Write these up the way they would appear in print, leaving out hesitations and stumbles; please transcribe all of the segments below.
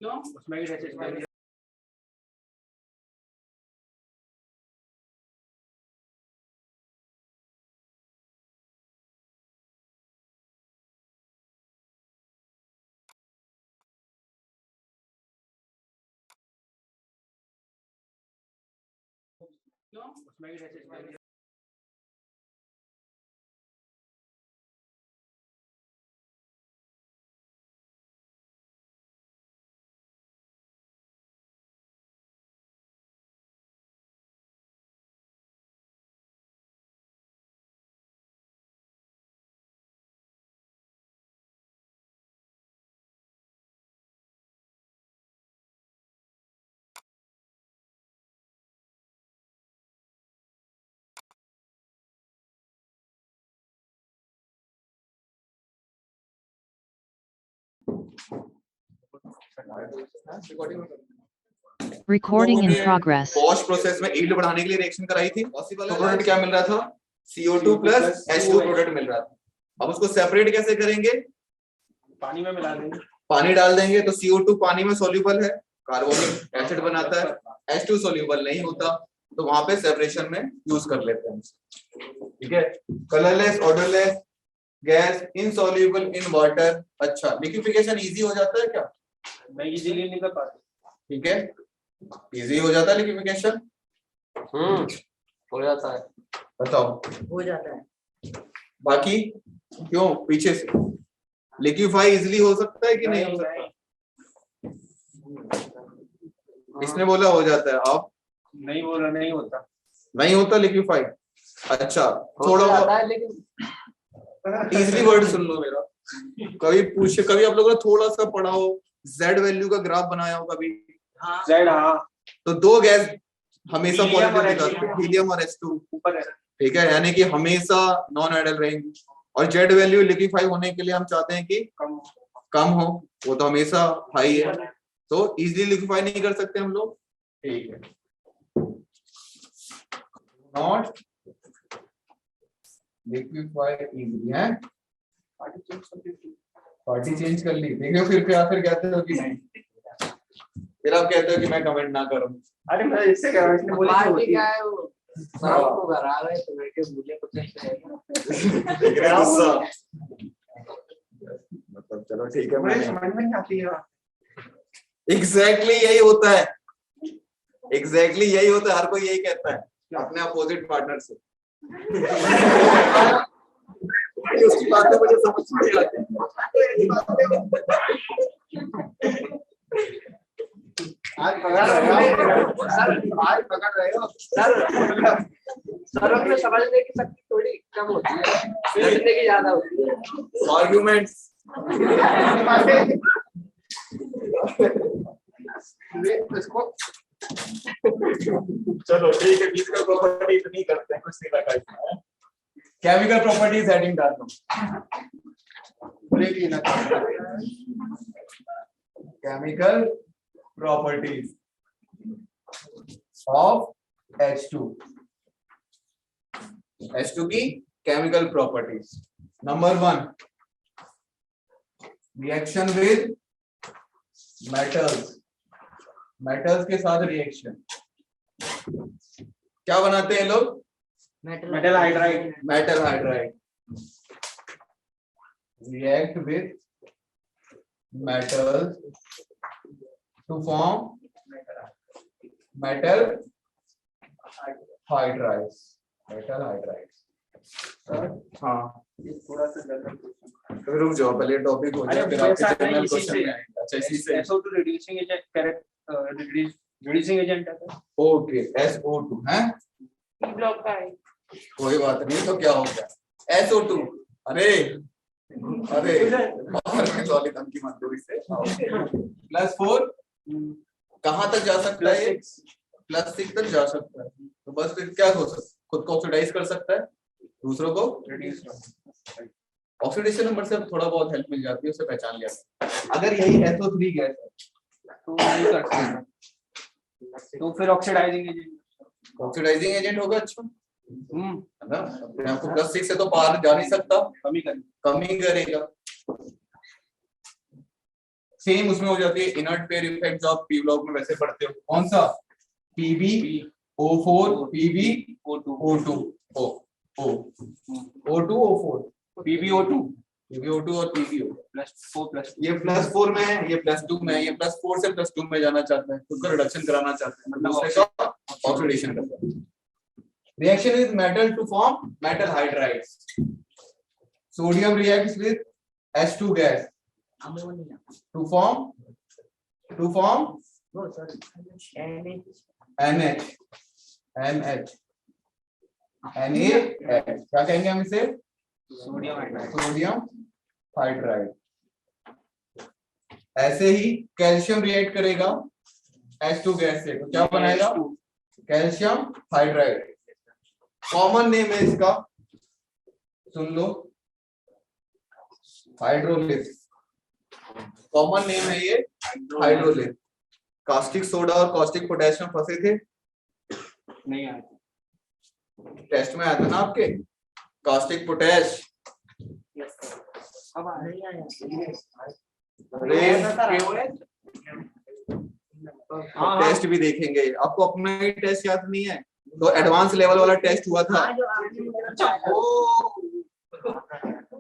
क्यों उसमें भी रेसिस्टेंस क्यों उसमें भी resistance Recording in progress. Wash process में यील्ड बढ़ाने के लिए रिएक्शन कराई थी। तो प्रोडक्ट क्या मिल रहा था? CO2 प्लस H2 प्रोडक्ट मिल रहा था। अब उसको सेपरेट कैसे करेंगे? पानी में मिला देंगे। पानी डाल देंगे तो CO2 पानी में सोल्यूबल है, कार्बोनिक एसिड बनाता है, H2 सोल्यूबल नहीं होता, तो वहां पे सेपरेशन में यूज कर लेते हैं। ठीक है, colourless, odourless gas, insoluble in water. अच्छा, लिक्विफिकेशन इजी हो जाता है क्या? मैं इजीली नहीं कर पाता। ठीक है, इजी हो जाता है लिक्विफिकेशन। हो जाता है। बताओ हो जाता है। बाकी क्यों पीछे से लिक्विफाई इजीली हो सकता है कि नहीं हो सकता? इसने बोला हो जाता है, आप नहीं बोला नहीं होता। नहीं होता लिक्विफाई। अच्छा, थोड़ा जाता है लेकिन इजीली वर्ड सुन लो मेरा। कभी पूछे, कभी आप लोगों ने थोड़ा सा पढ़ा हो, जेड वैल्यू का ग्राफ बनाया हो कभी? जेड हाँ। तो दो गैस हमेशा हीलियम और पॉजिटिव दिखाते हैं, हीलियम और H2 ऊपर है। ठीक है, यानी कि हमेशा नॉन आइडल रहेंगे। और जेड वैल्यू लिक्विफाई होने के लिए हम चाहते हैं कि कम हो, वो तो हमेशा हाई है, तो इजीली लिक्विफाई नहीं कर सकते हम लोग। ठीक है, नॉट लिक्विफाई इजीली है। पार्टी चेंज कर ली, देखो फिर कहते हो कि नहीं, फिर आप कहते हो कि मैं कमेंट ना करूं। अरे मैं इससे कह रहा हूं, इसने बोला पार्टी क्या है वो सर को घर आ रहे तो बैठे मुझे कुछ नहीं मतलब चलो ठीक है, मुझे समझ में नहीं आती है। एग्जैक्टली यही होता है, एग्जैक्टली यही होता है, हर कोई यही कहता है अपने अपोजिट पार्टनर से। उसकी बातें मुझे समझ नहीं आती। आज पकड़ रहे हो सर, आज पकड़ रहे हो सर अपने समझने की शक्ति थोड़ी कम होती है, समझने की ज्यादा होती है। आर्ग्यूमेंट्स इसको चलो ठीक है, फिजिकल प्रॉपर्टीज नहीं करते हैं, कुछ नहीं लगा इसमें। केमिकल प्रॉपर्टीज हेडिंग डाल दो। केमिकल प्रॉपर्टीज ऑफ H2 की chemical properties. Number 1, reaction with metals, metals के साथ रिएक्शन। क्या बनाते हैं लोग? Metal hydride. Metal hydride react with metals to form metal hydrides, metal hydrides। हाँ, थोड़ा सा जनरल क्वेश्चन। तो रुक जाओ, पहले टॉपिक हो जाए, फिर आपके जनरल क्वेश्चन में आएंगे। अच्छा, इसी से SO2 reducing agent, correct, reducing agent है। ओके, SO2 है, ब्लॉक का है। कोई बात नहीं, तो क्या हो गया SO2? अरे बाहर में वाली धमकी मत दो इससे। +4 कहाँ तक जा सकता है? +6 तक जा सकता है। तो बस फिर क्या हो सकता है? खुद को ऑक्सीडाइज कर सकता है, दूसरों को ऑक्सीडेशन नंबर से थोड़ा बहुत हेल्प मिल जाती है, उसे पहचान लिया। अगर यही SO3 गैस है तो नहीं कर सकते, तो फिर ऑक्सीडाइजिंग एजेंट होगा। अच्छा, है ना, अपने आप को +6 से तो पार जा नहीं सकता, कमी करेगा। सेम उसमें हो जाती है इनर्ट पेयर इफेक्ट जो आप पी ब्लॉक में वैसे पढ़ते हो। कौन सा? PbO4 PbO2 O2O4 PbO2 और PbO +4 ये +4 में है, ये +2 में है, ये +4 से +2 में जाना चाहता है, उसका रिडक्शन कराना चाहते हैं, मतलब दूसरे का ऑक्सीडेशन करता है। Reaction with metal to form metal hydrides. Sodium reacts with H2 gas ammonia to form वो सॉरी NH क्या कहेंगे हम इसे? Sodium hydride. ऐसे ही कैल्शियम रिएक्ट करेगा H2 गैस से, तो क्या बनाएगा? Calcium hydride. कॉमन नेम है इसका, सुन लो, हाइड्रोलिस। कॉमन नेम है ये हाइड्रोलिस। कास्टिक सोडा और कास्टिक पोटेशियम फंसे थे, नहीं आया। टेस्ट में आया था ना आपके, कास्टिक पोटेश अब आया। नहीं आया टेस्ट भी देखेंगे। आपको अपना ही टेस्ट याद नहीं है तो एडवांस लेवल वाला टेस्ट हुआ था। जो आपने मुझे अच्छा,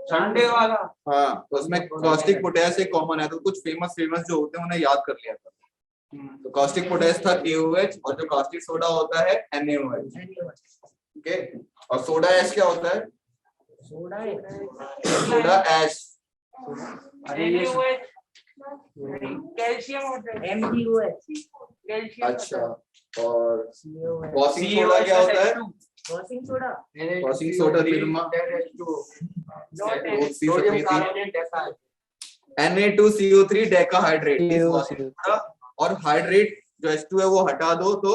ठंडे वाला। हाँ, तो उसमें कास्टिक पोटेश एक कॉमन है, तो कुछ फेमस जो होते हैं उन्हें याद कर लिया था। तो कास्टिक पोटेश था KOH और जो कास्टिक सोडा होता है NaOH। ठीक है, और सोडा ऐश क्या होता है? सोडा है सोडा ऐश। अरे ये कैल्शियम होता है MgOH कैल्शियम अच्छा, और COH वॉशिंग सोडा क्या होता है? Washing soda washing soda Nirma sodium carbonate ऐसा है। Na2CO3 decahydrate. और हाइड्रेट जो H2 है वो हटा दो तो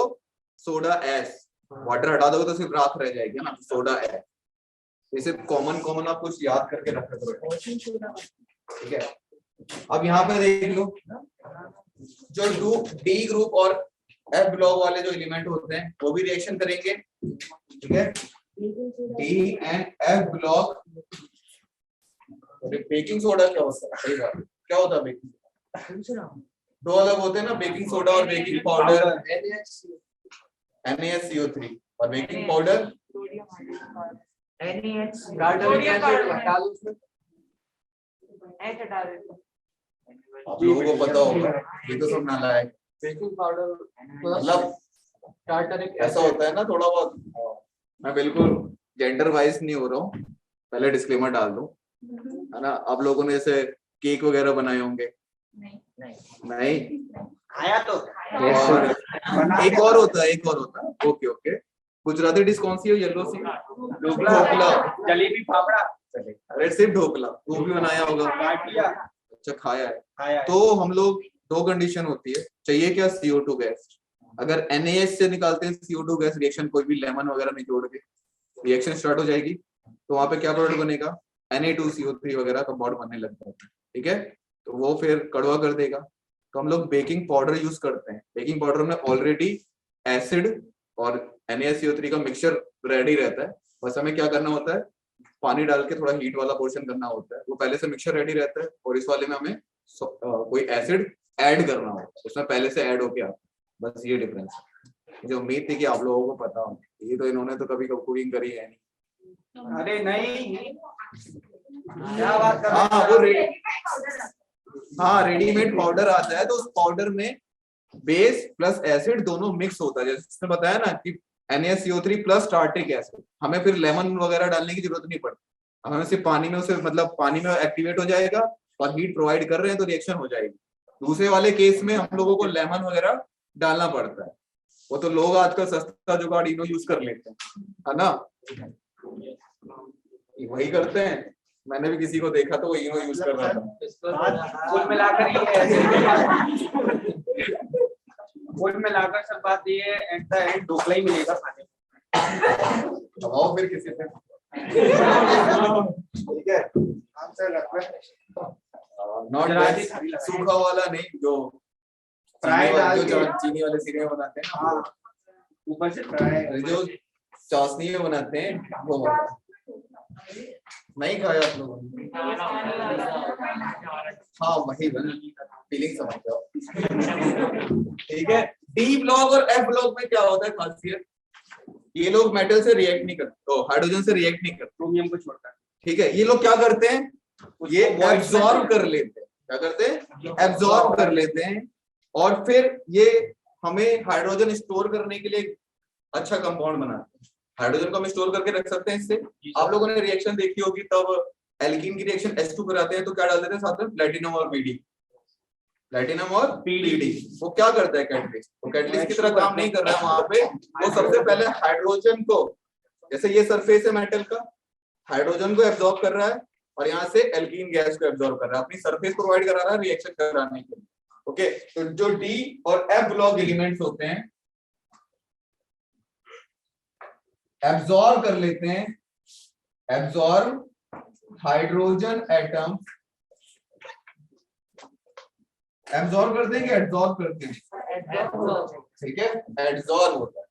सोडा एस, वाटर हटा दोगे तो सिर्फ राख रह जाएगी ना, सोडा एस। इसे कॉमन आप कुछ याद करके रख रहे हो, वॉशिंग सोडा ठीक है। अब यहाँ पे देख लो, जो D ग्रुप और F ब्लॉक वाले जो एलिमेंट होते हैं वो भी रिएक्शन करेंगे, ठीक है। D and F block. Baking soda क्या होता है? सही बात, क्या होता है बेकिंग? दो अलग होते हैं ना, बेकिंग सोडा और बेकिंग पाउडर। NaCO3 और बेकिंग पाउडर आप लोगों को पता होगा, ये तो सब नालायक। बेकिंग पाउडर मतलब टार्टरिक ऐसा होता है ना थोड़ा बहुत। मैं बिल्कुल जेंडर वाइज नहीं हो रहा हूँ, पहले डिस्क्लेमर डाल दूं, है ना। आप लोगों ने जैसे केक वगैरह बनाए होंगे, नहीं खाया तो और एक और होता है ओके गुजराती डिश कौन सी है? येलो सी ढोकला, जलेबी फाफड़ा। अरे सिर्फ ढोकला, वो भी बनाया होगा। अच्छा, खाया है। तो हम लोग, दो कंडीशन होती है, चाहिए क्या? CO2 gas. अगर NaH से निकालते हैं CO2 गैस, रिएक्शन कोई भी लेमन वगैरह निचोड़ के रिएक्शन स्टार्ट हो जाएगी, तो वहां पे क्या प्रोडक्ट बनेगा? Na2CO3 वगैरह का बॉन्ड बनने लग जाता है, ठीक है। तो वो फिर कड़वा कर देगा, तो हम लोग बेकिंग पाउडर यूज करते हैं। बेकिंग पाउडर में ऑलरेडी एसिड और NaCO3 का मिक्सचर रेडी रहता है, बस हमें क्या करना होता है? पानी डाल के थोड़ा हीट वाला पोर्शन करना होता है, वो पहले से मिक्सचर रेडी रहता है। और इस वाले में हमें कोई एसिड ऐड करना होता है, उसमें पहले से ऐड होके आता है, बस ये डिफरेंस है। मुझे उम्मीद थी कि आप लोगों को पता हो, ये तो इन्होंने तो कभी कुकिंग करी है नहीं। अरे नहीं, क्या बात कर हाँ, वो रेडीमेड पाउडर आता है, तो उस पाउडर में बेस प्लस एसिड दोनों मिक्स होता है। जैसे उसने बताया ना कि NaCO3 प्लस टार्टिक एसिड, हमें फिर लेमन वगैरह डालने की जरूरत नहीं पड़ती, हमें सिर्फ पानी में उसे, मतलब पानी में एक्टिवेट हो जाएगा और हीट प्रोवाइड कर रहे हैं तो रिएक्शन हो जाएगी। दूसरे वाले केस में हम लोगों को लेमन वगैरह डालना पड़ता है, वो तो लोग आजकल सस्ता जुगाड़ इनो यूज कर लेते हैं, है ना, वही करते हैं। मैंने भी किसी को देखा तो वो इनो यूज कर रहा था। कुल मिलाकर सब बात ये एट द एंड ढोकला ही मिलेगा खाने को। दबाओ फिर किसी से, ठीक है। नॉट सूखा वाला नहीं, जो चीनी वाले सिरे बनाते हैं ना, ऊपर से फ्राई, जो चाशनी में बनाते हैं वो वाला नहीं खाया आप लोगों ने? हाँ, वही फीलिंग समझ जाओ। ठीक है, डी ब्लॉक और एफ ब्लॉक में क्या होता है खासियत, ये लोग मेटल से रिएक्ट नहीं करते, तो हाइड्रोजन से रिएक्ट नहीं करते, क्रोमियम को छोड़कर। ठीक है, ये लोग क्या करते हैं, ये एब्जॉर्ब कर लेते हैं, क्या करते हैं, एब्जॉर्ब कर लेते हैं, और फिर ये हमें हाइड्रोजन स्टोर करने के लिए अच्छा कंपाउंड बनाते हैं। हाइड्रोजन को हम स्टोर करके रख सकते हैं इससे। आप लोगों ने रिएक्शन देखी होगी, तब एल्कीन की रिएक्शन H2 कराते हैं तो क्या डाल देते हैं साथ में, प्लेटिनम और बीडी, प्लेटिनम और पीडी। वो क्या करता है कैटलिस्ट, वो कैटलिस्ट की तरह काम नहीं कर रहा है वहां पे, वो सबसे पहले हाइड्रोजन को, जैसे ये सरफेस है मेटल का, हाइड्रोजन को एब्जॉर्ब कर रहा है और यहाँ से एल्कीन गैस को एब्जॉर्ब कर रहा है, अपनी सरफेस प्रोवाइड करा रहा है रिएक्शन कराने के लिए। ओके, तो जो डी और एफ ब्लॉक एलिमेंट्स होते हैं एब्जॉर्ब कर लेते हैं, एब्जॉर्ब हाइड्रोजन एटम, एब्जॉर्ब करते हैं कि एब्जॉर्ब करते हैं, ठीक है, एब्जॉर्ब होता है,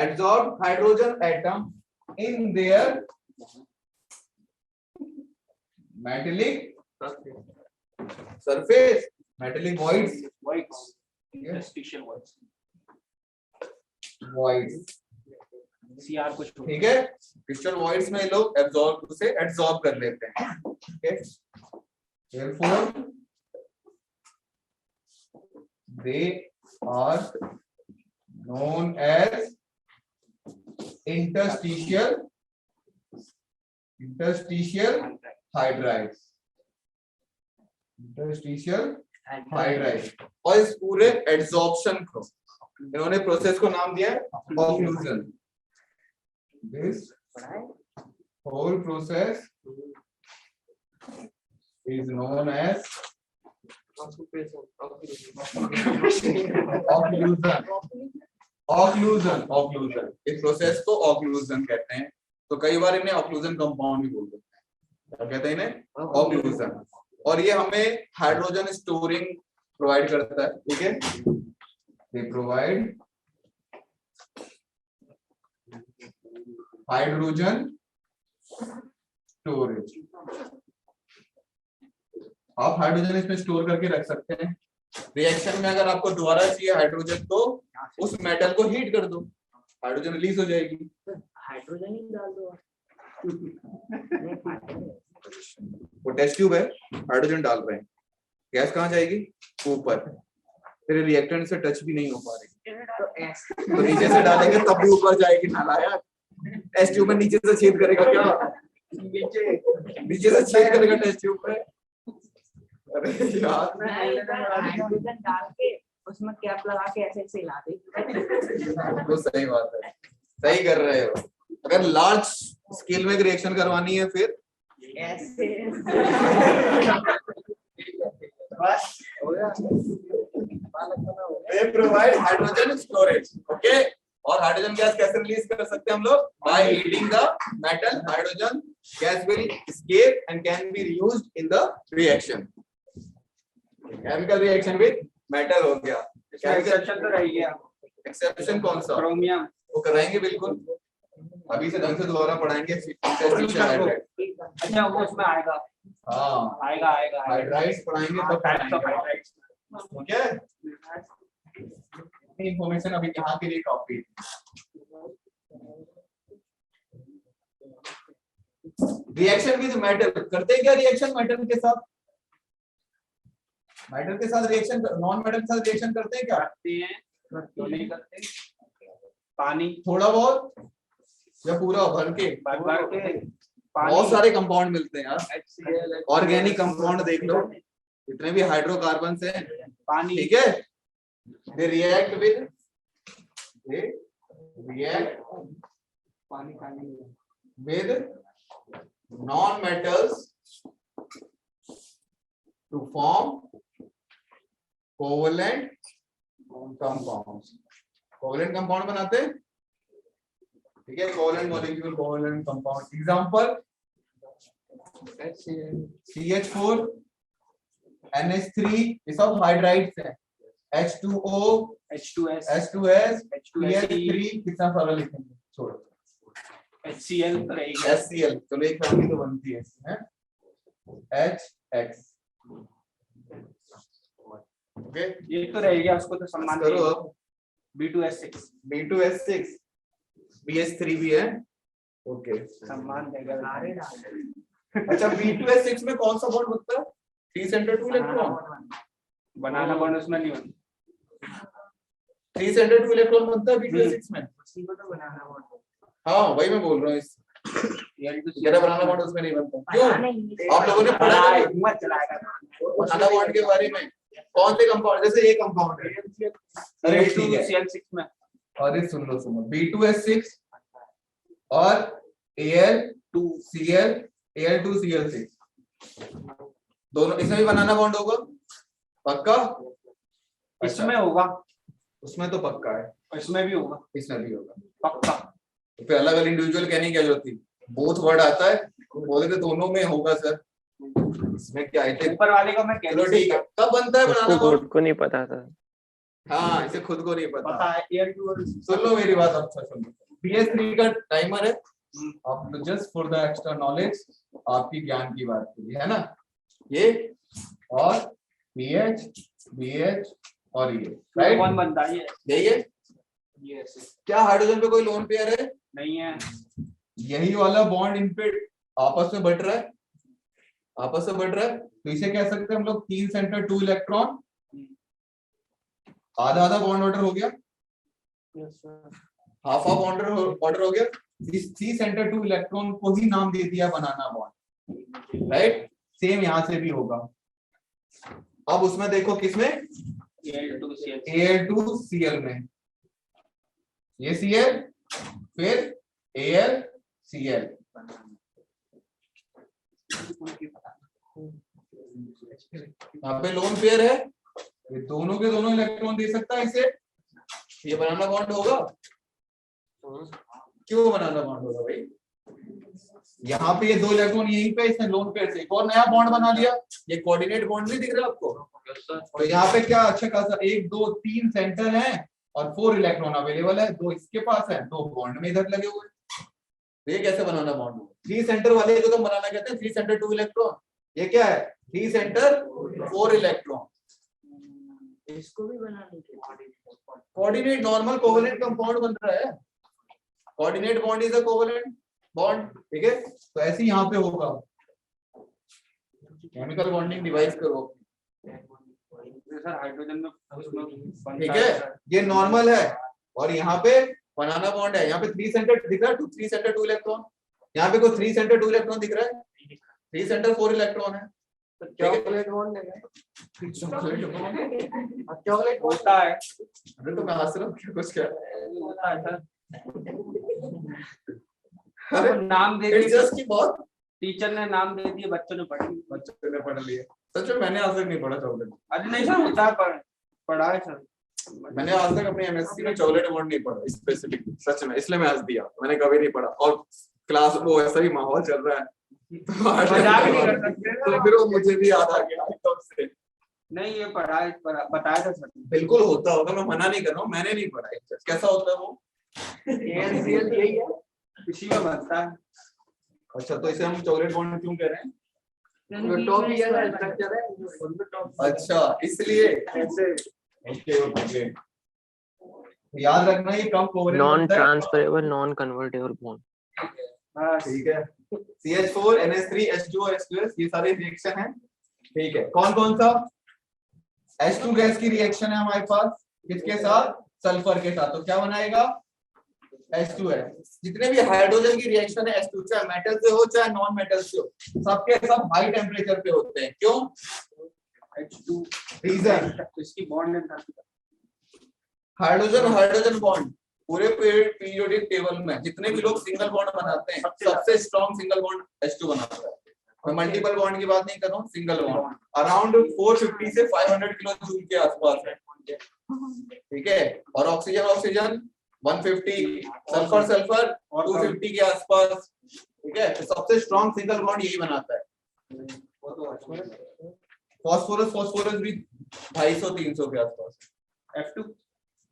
absorb hydrogen atom in their metallic surface, metallic voids, interstitial voids, voids, CR कुछ, ठीक है, क्रिस्टल वॉइड्स में लोग एब्जॉर्ब से एब्जॉर्ब कर लेते हैं, ठीक है, therefore they are known as interstitial hydrides, interstitial hydrides। और इस पूरे एड्सॉर्प्शन को इन्होंने प्रोसेस को नाम दिया है occlusion. This whole process is known as occlusion. इस प्रोसेस को ऑक्लूजन कहते हैं, तो कई बार इन्हें ऑक्लूजन कंपाउंड भी बोल देते हैं, क्या कहते हैं इन्हें, ऑक्लूजन। और ये हमें हाइड्रोजन स्टोरिंग प्रोवाइड करता है, ठीक है, they provide हाइड्रोजन स्टोरेज। आप हाइड्रोजन इसमें स्टोर करके रख सकते हैं। रिएक्शन में अगर आपको दोबारा चाहिए हाइड्रोजन, तो उस मेटल को हीट कर दो, हाइड्रोजन रिलीज हो जाएगी। हाइड्रोजन ही डाल दो। वो टेस्ट ट्यूब है, हाइड्रोजन डाल रहे हैं, गैस कहाँ जाएगी, ऊपर, फिर रिएक्टेंट से टच भी नहीं हो पा रही, तो नीचे से डालेंगे तब भी ऊपर जाएगी, नालायक। टेस्ट ट्यूब में नीचे से छेद करेगा क्या, नीचे से छेद करेगा टेस्ट ट्यूब में। अरे यार, हाइड्रोजन डाल के उसमें कैप लगा के ऐसे ऐसे हिला दे। तो सही बात है, सही कर रहे हो। अगर लार्ज स्केल में रिएक्शन करवानी है फिर ऐसे they provide hydrogen storage, okay? और हाइड्रोजन गैस कैसे रिलीज कर सकते हैं हम लोग, by heating the metal, hydrogen gas will escape and can be used in the reaction. Chemical reaction with metal हो गया। एक्सेप्शन तो रही है, एक्सेप्शन कौन सा, क्रोमियम, वो कराएंगे बिल्कुल, अभी से ढंग से दोबारा पढ़ाएंगे। अच्छा वो उसमें आएगा, हाँ आएगा आएगा हाइड्राइड्स पढ़ाएंगे तब टाइप्स ऑफ हाइड्राइड्स। ठीक है, इंफॉर्मेशन अभी यहाँ के लिए काफी। रिएक्शन विद मेटल करते हैं क्या, रिएक्शन मेटल के साथ, मेटल के साथ रिएक्शन, नॉन मेटल के साथ रिएक्शन करते हैं क्या, करते हैं, क्यों नहीं करते, पानी थोड़ा बहुत या पूरा भर के, भर के बहुत सारे कंपाउंड मिलते हैं यार, ऑर्गेनिक कंपाउंड देख लो, जितने भी हाइड्रोकार्बन हैं, पानी, ठीक है, they react with non-metals to form covalent compounds. Covalent compound बनाते हैं, ठीक है, covalent molecule, covalent compound. Example CH4 NH3, ये सब हाइड्राइड्स हैं। H2O H2S H2S H2SE कितना सारा लिखेंगे, छोड़ो, HCl तो रहेगी, HCl चलो एक फैमिली तो बनती है, HX ओके ये तो रह गया, उसको तो सम्मान करो अब। B2S6 B2S6 BS3 भी है। ओके सम्मान देगा सारे अच्छा B2S6 में कौन सा बॉन्ड बनता है? 3 सेंटर 2 इलेक्ट्रॉन। बनाना बॉन्ड उसमें नहीं बनता। 3 सेंटर 2 इलेक्ट्रॉन बनता है B2S6 में। उसी को तो बनाना होता हाँ वही मैं बोल रहा हूँ, इस मेरा बनाना बॉन्ड उसमें नहीं बनता। क्यों? नहीं आप लोगों ने पढ़ा है मत चलाएगा बनाना बॉन्ड के बारे में? कौन से कंपाउंड, जैसे ये कंपाउंड है, अरे ठीक है, CL6 में और ये सुन लो B2S6 और Al2Cl Al2Cl6 दोनों, इसमें भी बनाना बॉन्ड होगा पक्का? इसमें होगा, उसमें तो पक्का है, इसमें भी होगा इसमें भी होगा पक्का। तो फिर अलग अलग इंडिविजुअल कहने की क्या जरूरत थी? बोथ वर्ड आता है, बोले तो दोनों में होगा सर, इसमें क्या है? ऊपर वाले को मैं चलो ठीक है, कब बनता है बनाना उसको बॉन्ड? खुद को नहीं पता था। हाँ इसे खुद को नहीं पता। पता है Al2 और सुन लो मेरी बात, अच्छा सुन लो। BS3 का टाइमर है, आप just for the extra knowledge, आपकी ज्ञान की बात के लिए है ना, ये और BH BH और ये राइट, कौन बनता है यही है। ये क्या हाइड्रोजन पे कोई लोन पेयर है? नहीं है। यही वाला बॉन्ड इन पे आपस में बढ़ रहा है, आपस में बढ़ रहा है, तो इसे कह सकते हैं हम लोग 3 सेंटर 2 इलेक्ट्रॉन, आधा आधा बॉन्ड ऑर्डर हो गया, हाफ हाफ ऑर्डर हो गया। इस 3 सेंटर 2 इलेक्ट्रॉन को ही नाम दे दिया बनाना बॉन्ड, राइट? सेम यहां से भी होगा। अब उसमें देखो किसमें, Al2Cl में, ये Cl फिर AlCl, यहाँ पे लोन पेयर है, ये दोनों के दोनों इलेक्ट्रॉन दे सकता है इसे, ये बनाना बॉन्ड होगा। क्यों बनाना बॉन्ड होगा भाई? यहाँ पे ये 2 इलेक्ट्रॉन यहीं पे, इसने लोन पेयर से एक और नया बॉन्ड बना लिया, ये कोऑर्डिनेट बॉन्ड नहीं दिख रहा आपको? तो यहाँ पे क्या अच्छा खासा 1 2 3 सेंटर है और 4 इलेक्ट्रॉन अवेलेबल है, 2 इसके पास है, 2 बॉन्ड में इधर लगे हुए, तो ये कैसे बनाना बॉन्ड होगा? 3 सेंटर वाले को तो बनाना कहते हैं 3 सेंटर 2 इलेक्ट्रॉन, ये क्या है 3 सेंटर 4 इलेक्ट्रॉन। इसको भी बनाने के कोऑर्डिनेट नॉर्मल कोवेलेंट कंपाउंड बन रहा है, coordinate bond is a covalent bond, ठीक है? तो ऐसे ही यहाँ पे होगा, केमिकल बॉन्डिंग डिवाइस करो, सर हाइड्रोजन में ठीक है? ये नॉर्मल है और यहाँ पे बनाना बॉन्ड है, यहाँ पे 3 सेंटर दिख रहा है, 3 सेंटर 2 इलेक्ट्रॉन, यहाँ पे कोई 3 सेंटर 2 इलेक्ट्रॉन दिख रहा है, 3 सेंटर 4 इलेक्ट्रॉन है, चॉकलेट बॉन्ड है, चॉकलेट होता है, अरे तो मैं हंस रहा हूँ क्या, कुछ क्या होता है सर। अरे नाम दे टीचर्स दिया, की बहुत, टीचर ने नाम दे दिया, बच्चों ने पढ़ी। बच्चों ने पढ़ लिया, सच में मैंने आज तक नहीं पढ़ा चॉकलेट, अरे नहीं सर होता है, पढ़ा है सर। मैंने आज तक अपने MSc में चॉकलेट बॉन्ड नहीं पढ़ा स्पेसिफिक, सच में, इसलिए मैं हंस दिया, मैंने कभी नहीं पढ़ा, और क्लास वो ऐसा ही माहौल चल रहा है मजाक नहीं कर सकते तो फिर वो मुझे भी याद आ गया तब से। नहीं ये पढ़ा है, बताया था सर। बिल्कुल होता होगा, मैं मना नहीं कर रहा हूँ, मैंने नहीं पढ़ा है, कैसा होता है वो? AlCl यही है, इसी में बनता है। अच्छा तो इसे हम चॉकलेट बॉन्ड क्यों कह रहे हैं? टॉप ईयर का स्ट्रक्चर है, उनमें टॉप अच्छा इसलिए ऐसे ओके ओके, याद रखना ये कम कोवेलेंट नॉन होता है, ट्रांसफरेबल नॉन कन्वर्टेबल बॉन्ड। हाँ ठीक है? CH4 NH3 H2O H2S ये सारे रिएक्शन है, ठीक है? कौन कौन सा? H2 गैस की रिएक्शन है हमारे पास, किसके साथ? सल्फर के साथ, तो क्या बनाएगा? H2 है। जितने भी हाइड्रोजन की रिएक्शन है H2, चाहे मेटल से हो चाहे नॉन मेटल से हो, सबके सब हाई टेम्परेचर पे होते हैं, क्यों? H2 रीजन, इसकी bond length hydrogen hydrogen bond पूरे पीरियोडिक टेबल में जितने भी लोग सिंगल बॉन्ड बनाते हैं, सबसे स्ट्रॉन्ग सिंगल बॉन्ड H2 बनाता है। मैं मल्टीपल बॉन्ड की बात नहीं कर रहा हूँ, सिंगल बॉन्ड अराउंड 450 से 500 किलो जूल के आसपास है, ठीक है? और ऑक्सीजन ऑक्सीजन 150, सल्फर सल्फर 250 के आसपास, ठीक है? तो सबसे स्ट्रॉन्ग सिंगल बॉन्ड यही बनाता है। फॉस्फोरस फॉस्फोरस भी 250-300 के आसपास, F2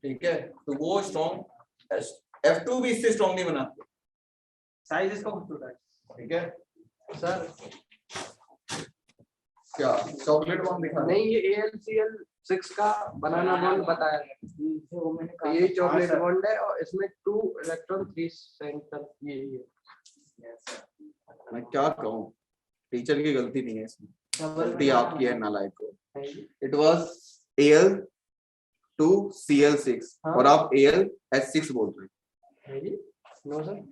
ठीक है? तो वो स्ट्रॉन्ग, F2 भी इससे स्ट्रॉन्ग नहीं बनाते, साइज इसका बहुत छोटा है, ठीक है? सर क्या चॉकलेट बॉन्ड दिखा? नहीं, ये AlCl 6 का बनाना बॉन्ड बताया है। वो मैंने तो कहा ये था। Chocolate sir. बॉन्ड है और इसमें 2 इलेक्ट्रॉन 3 सेंटर यही है। मैं क्या कहूँ, टीचर की गलती नहीं है इसमें, गलती आपकी है नालायक को। इट वाज Al2Cl6 और आप Al(H6) बोल रहे हैं। No sir,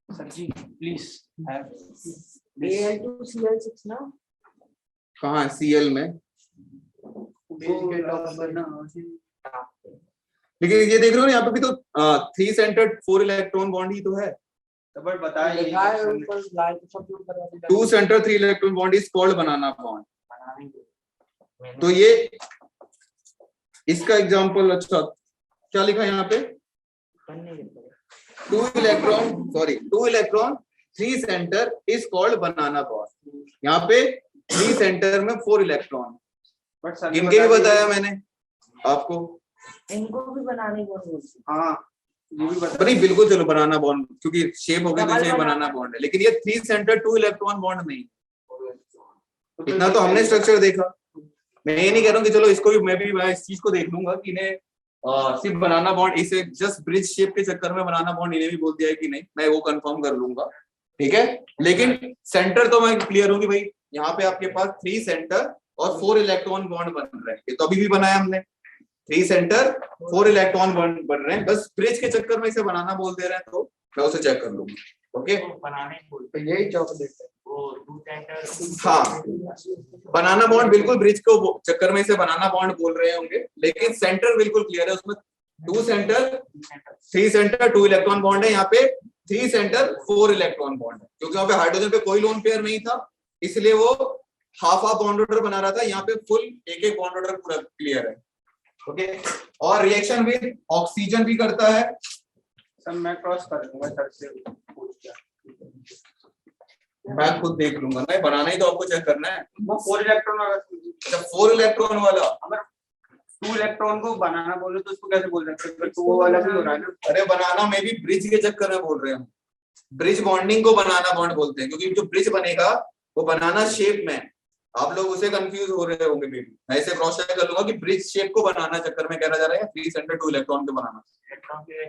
sir ji please Al2Cl6 ना कहाँ है Cl में? लेकिन ये देख रहे हो ना, यहाँ पे भी तो 3 सेंटर्ड 4 इलेक्ट्रॉन बॉन्ड ही तो है। बट बताया लिखा है ऊपर लाइट सब लोग करा दिया। 2 centre 3 electron bond is called banana bond. तो ये इसका एग्जांपल, अच्छा क्या लिखा है यहाँ पे? 2 electron 3 centre is called banana bond. यहाँ पे 3 सेंटर में 4 इलेक्ट्रॉन। बट सर गिन के भी बताया मैंने आपको। इनको भी बनाने को बोलते हैं। हाँ ये भी बता नहीं बिल्कुल, चलो बनाना बॉन्ड, क्योंकि शेप हो गई तो ये बनाना बॉन्ड है, लेकिन ये 3 सेंटर 2 इलेक्ट्रॉन बॉन्ड नहीं। इतना तो हमने स्ट्रक्चर देखा। मैं ये नहीं कह रहा हूँ कि चलो इसको भी, मैं इस चीज को देख लूंगा कि इन्हें सिर्फ बनाना बॉन्ड, इसे जस्ट ब्रिज शेप के चक्कर में बनाना बॉन्ड इन्हें भी बोल दिया है कि नहीं, मैं वो कंफर्म कर लूंगा, ठीक है। लेकिन सेंटर तो मैं क्लियर हूँ कि भाई यहाँ पे आपके पास 3 सेंटर और 4 इलेक्ट्रॉन बॉन्ड बन रहे हैं। ये तो अभी भी बनाया हमने, 3 सेंटर 4 इलेक्ट्रॉन बॉन्ड बन रहे हैं, बस ब्रिज के चक्कर में इसे बनाना बोल दे रहे हैं, तो मैं उसे चेक कर लूंगा। ओके, तो यही चॉकलेट है। हाँ बनाना बॉन्ड बिल्कुल ब्रिज को चक्कर में इसे बनाना बॉन्ड बोल रहे होंगे, लेकिन सेंटर बिल्कुल क्लियर है, उसमें 2 सेंटर 3 सेंटर 2 इलेक्ट्रॉन बॉन्ड है, यहाँ पे 3 सेंटर 4 इलेक्ट्रॉन बॉन्ड है। क्योंकि यहाँ पे हाइड्रोजन पे कोई लोन पेयर नहीं था, इसलिए वो हाफ बॉन्ड ऑर्डर बना रहा था। यहाँ पे फुल एक बॉन्ड ऑर्डर पूरा क्लियर है। ओके, और रिएक्शन विद ऑक्सीजन भी करता है। सर मैं क्रॉस कर दूंगा सर से पूछ के। मैं खुद देख लूंगा ना, बनाना ही तो आपको चेक करना है। वो 4 इलेक्ट्रॉन वाला, अच्छा 4 इलेक्ट्रॉन वाला, अगर 2 इलेक्ट्रॉन को बनाना बोले तो उसको कैसे बोल सकते हैं? 2 वाला भी हो रहा है ना। अरे बनाना में भी ब्रिज के चक्कर में बोल रहे हैं हम, ब्रिज बॉन्डिंग को बनाना बॉन्ड बोलते हैं, क्योंकि जो ब्रिज बनेगा वो बनाना शेप में। आप लोग उसे कंफ्यूज हो रहे होंगे, मैं इसे क्रॉस चेक कर लूंगा कि ब्रिज शेप को बनाना चक्कर में कह रहा जा रहा है 3 सेंटर 2 इलेक्ट्रॉन को बनाना।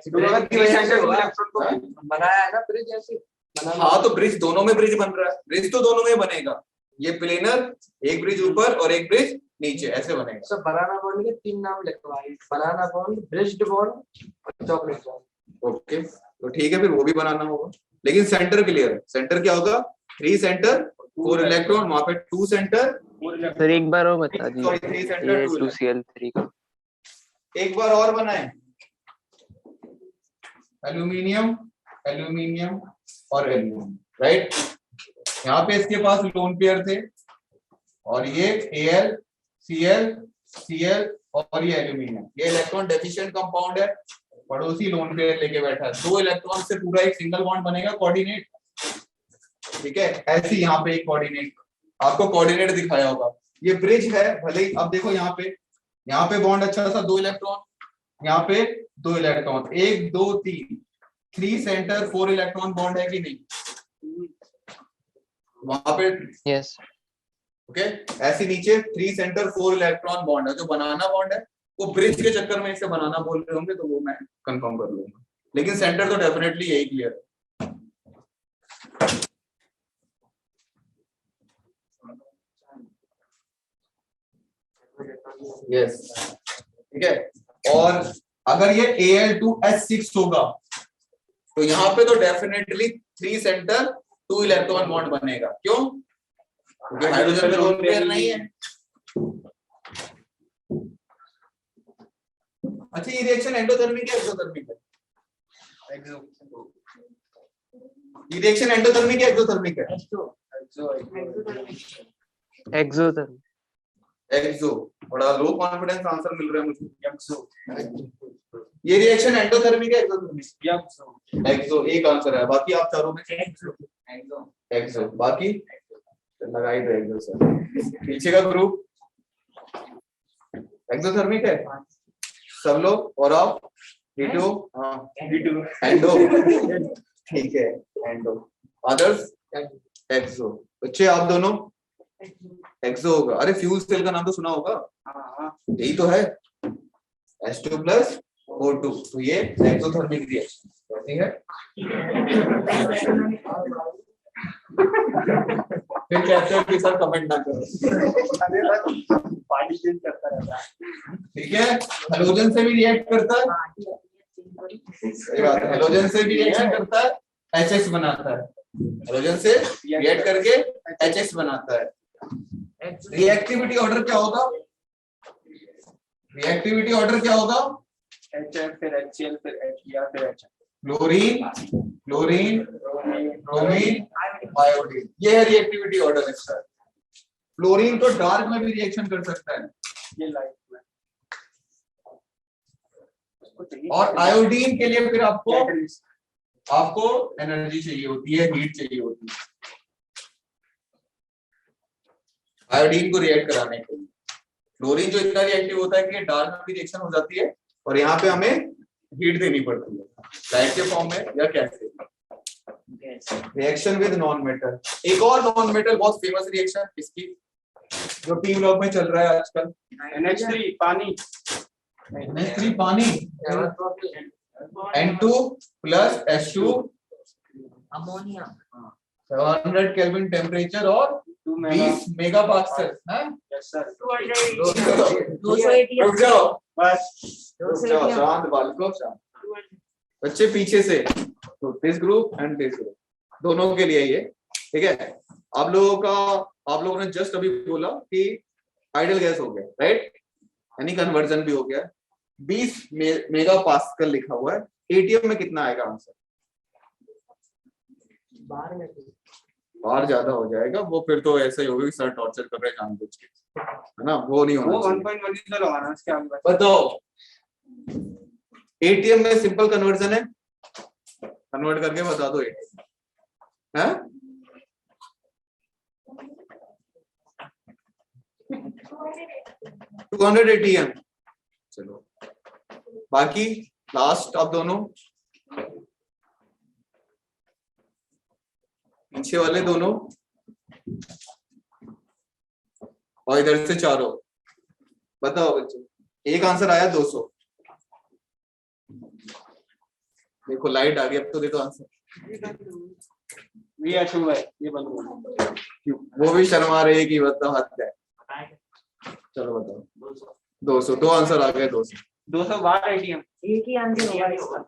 तो अगर 3 सेंटर 2 इलेक्ट्रॉन को बनाया है ना ब्रिज ऐसे। हाँ तो ब्रिज दोनों में ब्रिज बन रहा है, ब्रिज तो दोनों में बनेगा। ये प्लेनर, एक ब्रिज ऊपर और एक ब्रिज नीचे, ऐसे बनेगा। सब बनाना बॉन्ड के 3 नाम लिखवाए, बनाना बॉन्ड, ब्रिज्ड बॉन्ड और चॉकलेट बॉन्ड। ओके तो ठीक है, फिर वो भी बनाना होगा, लेकिन सेंटर क्लियर है। सेंटर क्या होगा? 3 सेंटर 4 इलेक्ट्रॉन, वहां पे 2 सेंटर। सर एक बार और बता दीजिए सॉरी 3 सेंटर ये 2 2Cl3 का। एक बार और बनाए, एल्यूमिनियम एल्यूमिनियम और एल्यूमिनियम, राइट। यहाँ पे इसके पास लोन पेयर थे और ये Al Cl Cl और ये एल्यूमिनियम, ये इलेक्ट्रॉन डेफिशिएंट कंपाउंड है, पड़ोसी लोन पेयर लेके बैठा है। 2 इलेक्ट्रॉन से पूरा एक सिंगल बॉन्ड बनेगा, कोऑर्डिनेट, ठीक है। ऐसे यहाँ पे एक कोऑर्डिनेट, आपको कोऑर्डिनेट दिखाया होगा। ये ब्रिज है, भले ही अब देखो यहाँ पे बॉन्ड अच्छा सा 2 इलेक्ट्रॉन, यहाँ पे 2 इलेक्ट्रॉन, 1 2 3 सेंटर 4 इलेक्ट्रॉन बॉन्ड है कि नहीं वहां पे? यस ओके, ऐसे नीचे 3 सेंटर 4 इलेक्ट्रॉन बॉन्ड है। जो बनाना बॉन्ड है वो ब्रिज के चक्कर में इसे बनाना बोल रहे होंगे, तो वो मैं कंफर्म कर लूंगा, लेकिन सेंटर तो डेफिनेटली यही क्लियर है। यस ठीक है। और अगर ये Al2H6 होगा तो यहाँ पे तो डेफिनेटली 3 सेंटर 2 इलेक्ट्रॉन बॉन्ड बनेगा। क्यों? क्योंकि हाइड्रोजन में लोन पेयर नहीं है। अच्छा ये रिएक्शन एंडोथर्मिक है एक्सोथर्मिक है? ये रिएक्शन एंडोथर्मिक है एक्सोथर्मिक है? एक्सोथर्मिक। एक्सो, बड़ा लो कॉन्फिडेंस आंसर मिल रहा है मुझे। एक्सो, ये रिएक्शन एंडोथर्मिक है एक्सोथर्मिक? एक्सो एक आंसर है, बाकी आप चारों में एक्सो, बाकी लगाई दो एक्सो सर। पीछे का ग्रुप एक्सोथर्मिक है सब लोग, और आप वीडियो, हाँ वीडियो एंडो, ठीक है एंडो, अदर्स एक्सो। बच्चे आप दोनों एक्सो होगा। अरे फ्यूल सेल का नाम तो सुना होगा, यही तो है H2 प्लस O2, तो ये एक्सोथर्मिक रिएक्शन ठीक है। फिर कहते हैं कि सर कमेंट ना करो, पानी चेंज करता रहता है। ठीक है। हेलोजन से भी रिएक्ट करता है, सही बात है, हेलोजन से भी रिएक्शन करता है, HX बनाता है, हेलोजन से रिएक्ट करके HX बनाता है। रिएक्टिविटी ऑर्डर क्या होगा, रिएक्टिविटी ऑर्डर क्या होगा, HF फिर HCl फिर HBr फिर HF, chlorine chlorine bromine iodine, ये है रिएक्टिविटी ऑर्डर इसका। क्लोरीन तो डार्क में भी रिएक्शन कर सकता है, ये लाइट में। और आयोडीन के लिए फिर आपको कैटलिस्ट आपको एनर्जी चाहिए होती है, हीट चाहिए होती है आयोडीन को रिएक्ट कराने के लिए। क्लोरीन जो इतना रिएक्टिव होता है कि डार्क में भी रिएक्शन हो जाती है, और यहाँ पे हमें हीट देनी पड़ती है लाइट के फॉर्म में या कैसे। रिएक्शन विद नॉन मेटल, एक और नॉन मेटल बहुत फेमस रिएक्शन इसकी जो टीम लॉग में चल रहा है आजकल, NH3 पानी, NH3 पानी, N2 plus H2 ammonia 700 kelvin temperature और 20 मेगा पास्कल है। Yes sir. 280 रुक जाओ बस शांत बालकों शांत, बच्चे पीछे से, तो this group and this group दोनों के लिए ये ठीक है। आप लोगों ने जस्ट अभी बोला कि आइडियल गैस हो गया राइट, यानी कन्वर्जन भी हो गया। 20 मेगा पास्कल लिखा हुआ है, एटीएम में कितना आएगा आंसर? बाहर ज्यादा हो जाएगा वो, फिर तो ऐसा ही होगा कि सर टॉर्चर कर रहे हैं जानबूझ के, है ना, वो नहीं होना वो चाहिए। 1.1 तो लगाना इसके आगे। बताओ एटीएम में सिंपल कन्वर्जन है, कन्वर्ट करके बता दो एटीएम है। 200 एटीएम, चलो बाकी लास्ट आप दोनों पीछे वाले दोनों और इधर से चारों, बताओ बच्चे। एक आंसर आया 200, देखो लाइट आ गई, अब तो देखो आंसर। VH2 है ये बंद हो गया। वो भी शर्मा रही है कि बताओ हद है, चलो बताओ 200, दो आंसर आ गए 200। 200 बार एटीएम, एक ही आंसर होगा इसका।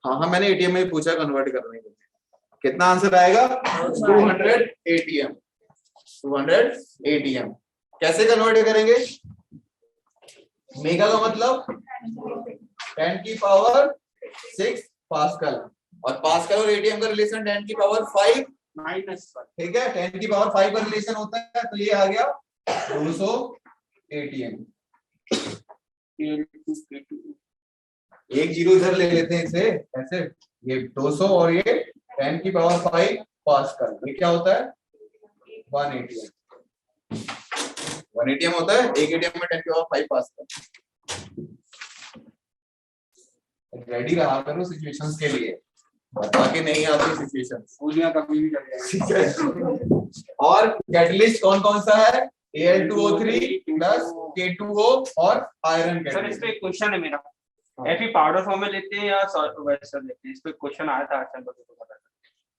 हाँ मैंने एटीएम में पूछा कन्वर्ट करने के लिए, कितना आंसर आएगा? 200 एटीएम। 200 एटीएम कैसे कन्वर्ट करेंगे? मेगा का मतलब 10 की पावर 6 पास्कल, और पास्कल और एटीएम का रिलेशन 10 की पावर 5 माइनस, ठीक है, 10 की पावर 5 का रिलेशन होता है, तो ये आ गया 200 एटीएम। एक जीरो इधर ले लेते हैं इसे ऐसे, ये 200 और ये 10 की पावर 5 पास्कल, ये क्या होता है? 1 एटीएम। 1 एटीएम होता है, एक एटीएम में 10 की पावर 5 पास्कल। रेडी रहा करो सिचुएशंस के लिए, बता के नहीं आती सिचुएशंस, गोलियां कभी भी चल जाएंगी। और कैटलिस्ट कौन कौन सा है? Al2O3 प्लस K2O और आयरन सर इस कैटलिस्ट। पे क्वेश्चन है मेरा, Fe पाउडर फॉर्म में लेते हैं या वैसा लेते हैं? इस पे क्वेश्चन आया था आजकल, तो पता था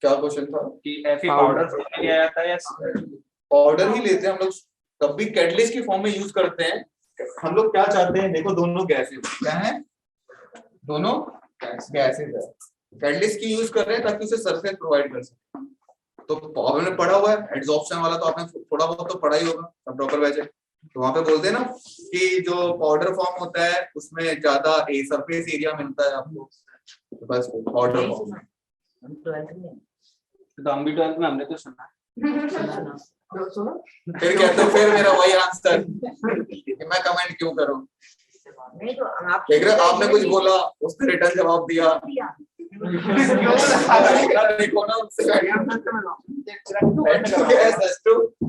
क्या क्वेश्चन था? कि Fe पाउडर फॉर्म में लिया जाता है या पाउडर ही लेते हैं हम लोग, तब भी कैटलिस्ट की फॉर्म में यूज करते हैं। हम लोग क्या चाहते हैं, देखो दोनों गैसेस क्या है, दोनों गैसेस है, कैटलिस्ट की यूज कर रहे हैं ताकि उसे सरफेस प्रोवाइड कर सके। तो पावर में पढ़ा हुआ है एड्सॉर्प्शन वाला, तो आपने थोड़ा बहुत तो पढ़ा ही होगा प्रॉपर वैसे, तो वहां पे बोलते हैं ना कि जो पाउडर फॉर्म होता है उसमें ज्यादा सरफेस एरिया मिलता है आपको, तो बस पाउडर फॉर्म। तो हम भी 12th में हमने तो सुना फिर कहते हो फिर मेरा वही आंसर कि मैं कमेंट क्यों करूं? नहीं तो आप देख रहे हो, आपने कुछ बोला उसने रिटर्न जवाब दिया। देखो ना उससे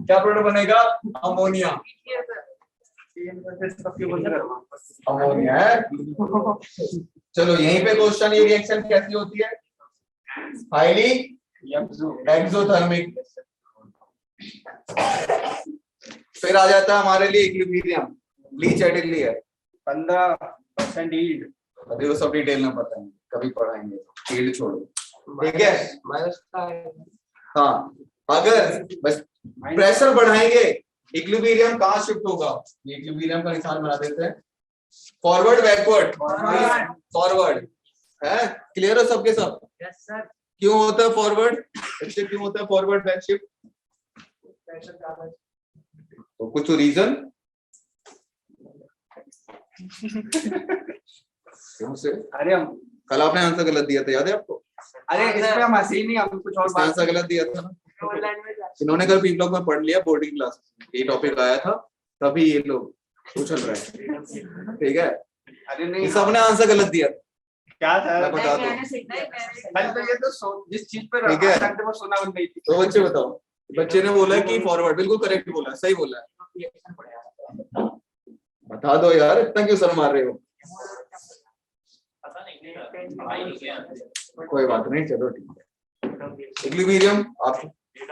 क्या प्रोडक्ट बनेगा? अमोनिया। अमोनिया है। चलो यहीं पे क्वेश्चन, ये रिएक्शन कैसी होती है? हाईली एक्सोथर्मिक, फिर आ जाता है हमारे लिए इक्विलिब्रियम, ली चैटिली है 15% यील्ड। अभी वो सब डिटेल में पता है, कभी पढ़ाएंगे, फील्ड छोड़ो, ठीक है। हाँ, अगर बस प्रेशर बढ़ाएंगे इक्विलिब्रियम कहाँ शिफ्ट होगा, इक्विलिब्रियम का निशान बना देते हैं, फॉरवर्ड बैकवर्ड, फॉरवर्ड है, क्लियर हो सबके सब? Yes sir. क्यों होता है फॉरवर्ड, इससे क्यों होता है फॉरवर्ड बैक शिफ्ट? तो कुछ तो रीजन क्यों से? अरे हम कल आपने आंसर गलत दिया था, याद है आपको? अरे इस पे हम हंसे ही नहीं, हम कुछ और इसका बात आंसर गलत दिया था ना। इन्होंने कल पी ब्लॉक में पढ़ लिया बोर्डिंग क्लास, ये टॉपिक आया था तभी ये लोग उछल रहे हैं, ठीक है। अरे नहीं, इस सबने आंसर गलत दिया था, क्या था? मैं बता दूं। कल तो ये तो जिस चीज पे ठीक है। रखते वो सुना बन गई थी। तो बच्चे बताओ, बच्चे ने बोला कि फॉरवर्ड, बिल्कुल करेक्ट बोला, सही बोला है। बता दो यार, इतना क्यों सर मार रहे हो? कोई बात नहीं, चलो ठीक है। इक्विलिब्रियम आप रेट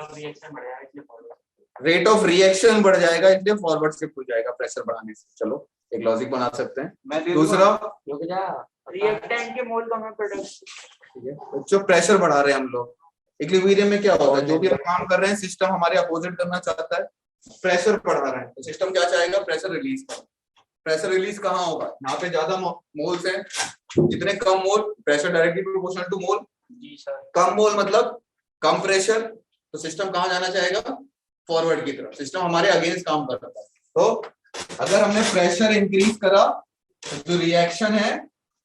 ऑफ रिएक्शन बढ़ जाएगा इसलिए फॉरवर्ड शिफ्ट हो जाएगा प्रेशर बढ़ाने से। चलो एक लॉजिक बना सकते हैं। दूसरा, रिएक्टेंट के मोल का प्रोडक्ट, ठीक है, जो प्रेशर बढ़ा रहे हैं हम लोग, इक्विलिब्रियम में क्या होता है, जो भी हम काम कर रहे हैं सिस्टम हमारे अपोजिट करना चाहता है, प्रेशर बढ़ा रहे हैं तो सिस्टम क्या चाहेगा, प्रेशर रिलीज। प्रेशर रिलीज कहाँ होगा, यहाँ पे ज्यादा मोल्स हैं, जितने कम मोल प्रेशर डायरेक्टली प्रोपोर्शनल टू मोल, कम मोल मतलब कम प्रेशर, तो सिस्टम कहाँ जाना चाहेगा, फॉरवर्ड की तरफ। सिस्टम हमारे अगेंस्ट काम कर रहा है, तो अगर हमने प्रेशर इंक्रीज करा तो जो रिएक्शन है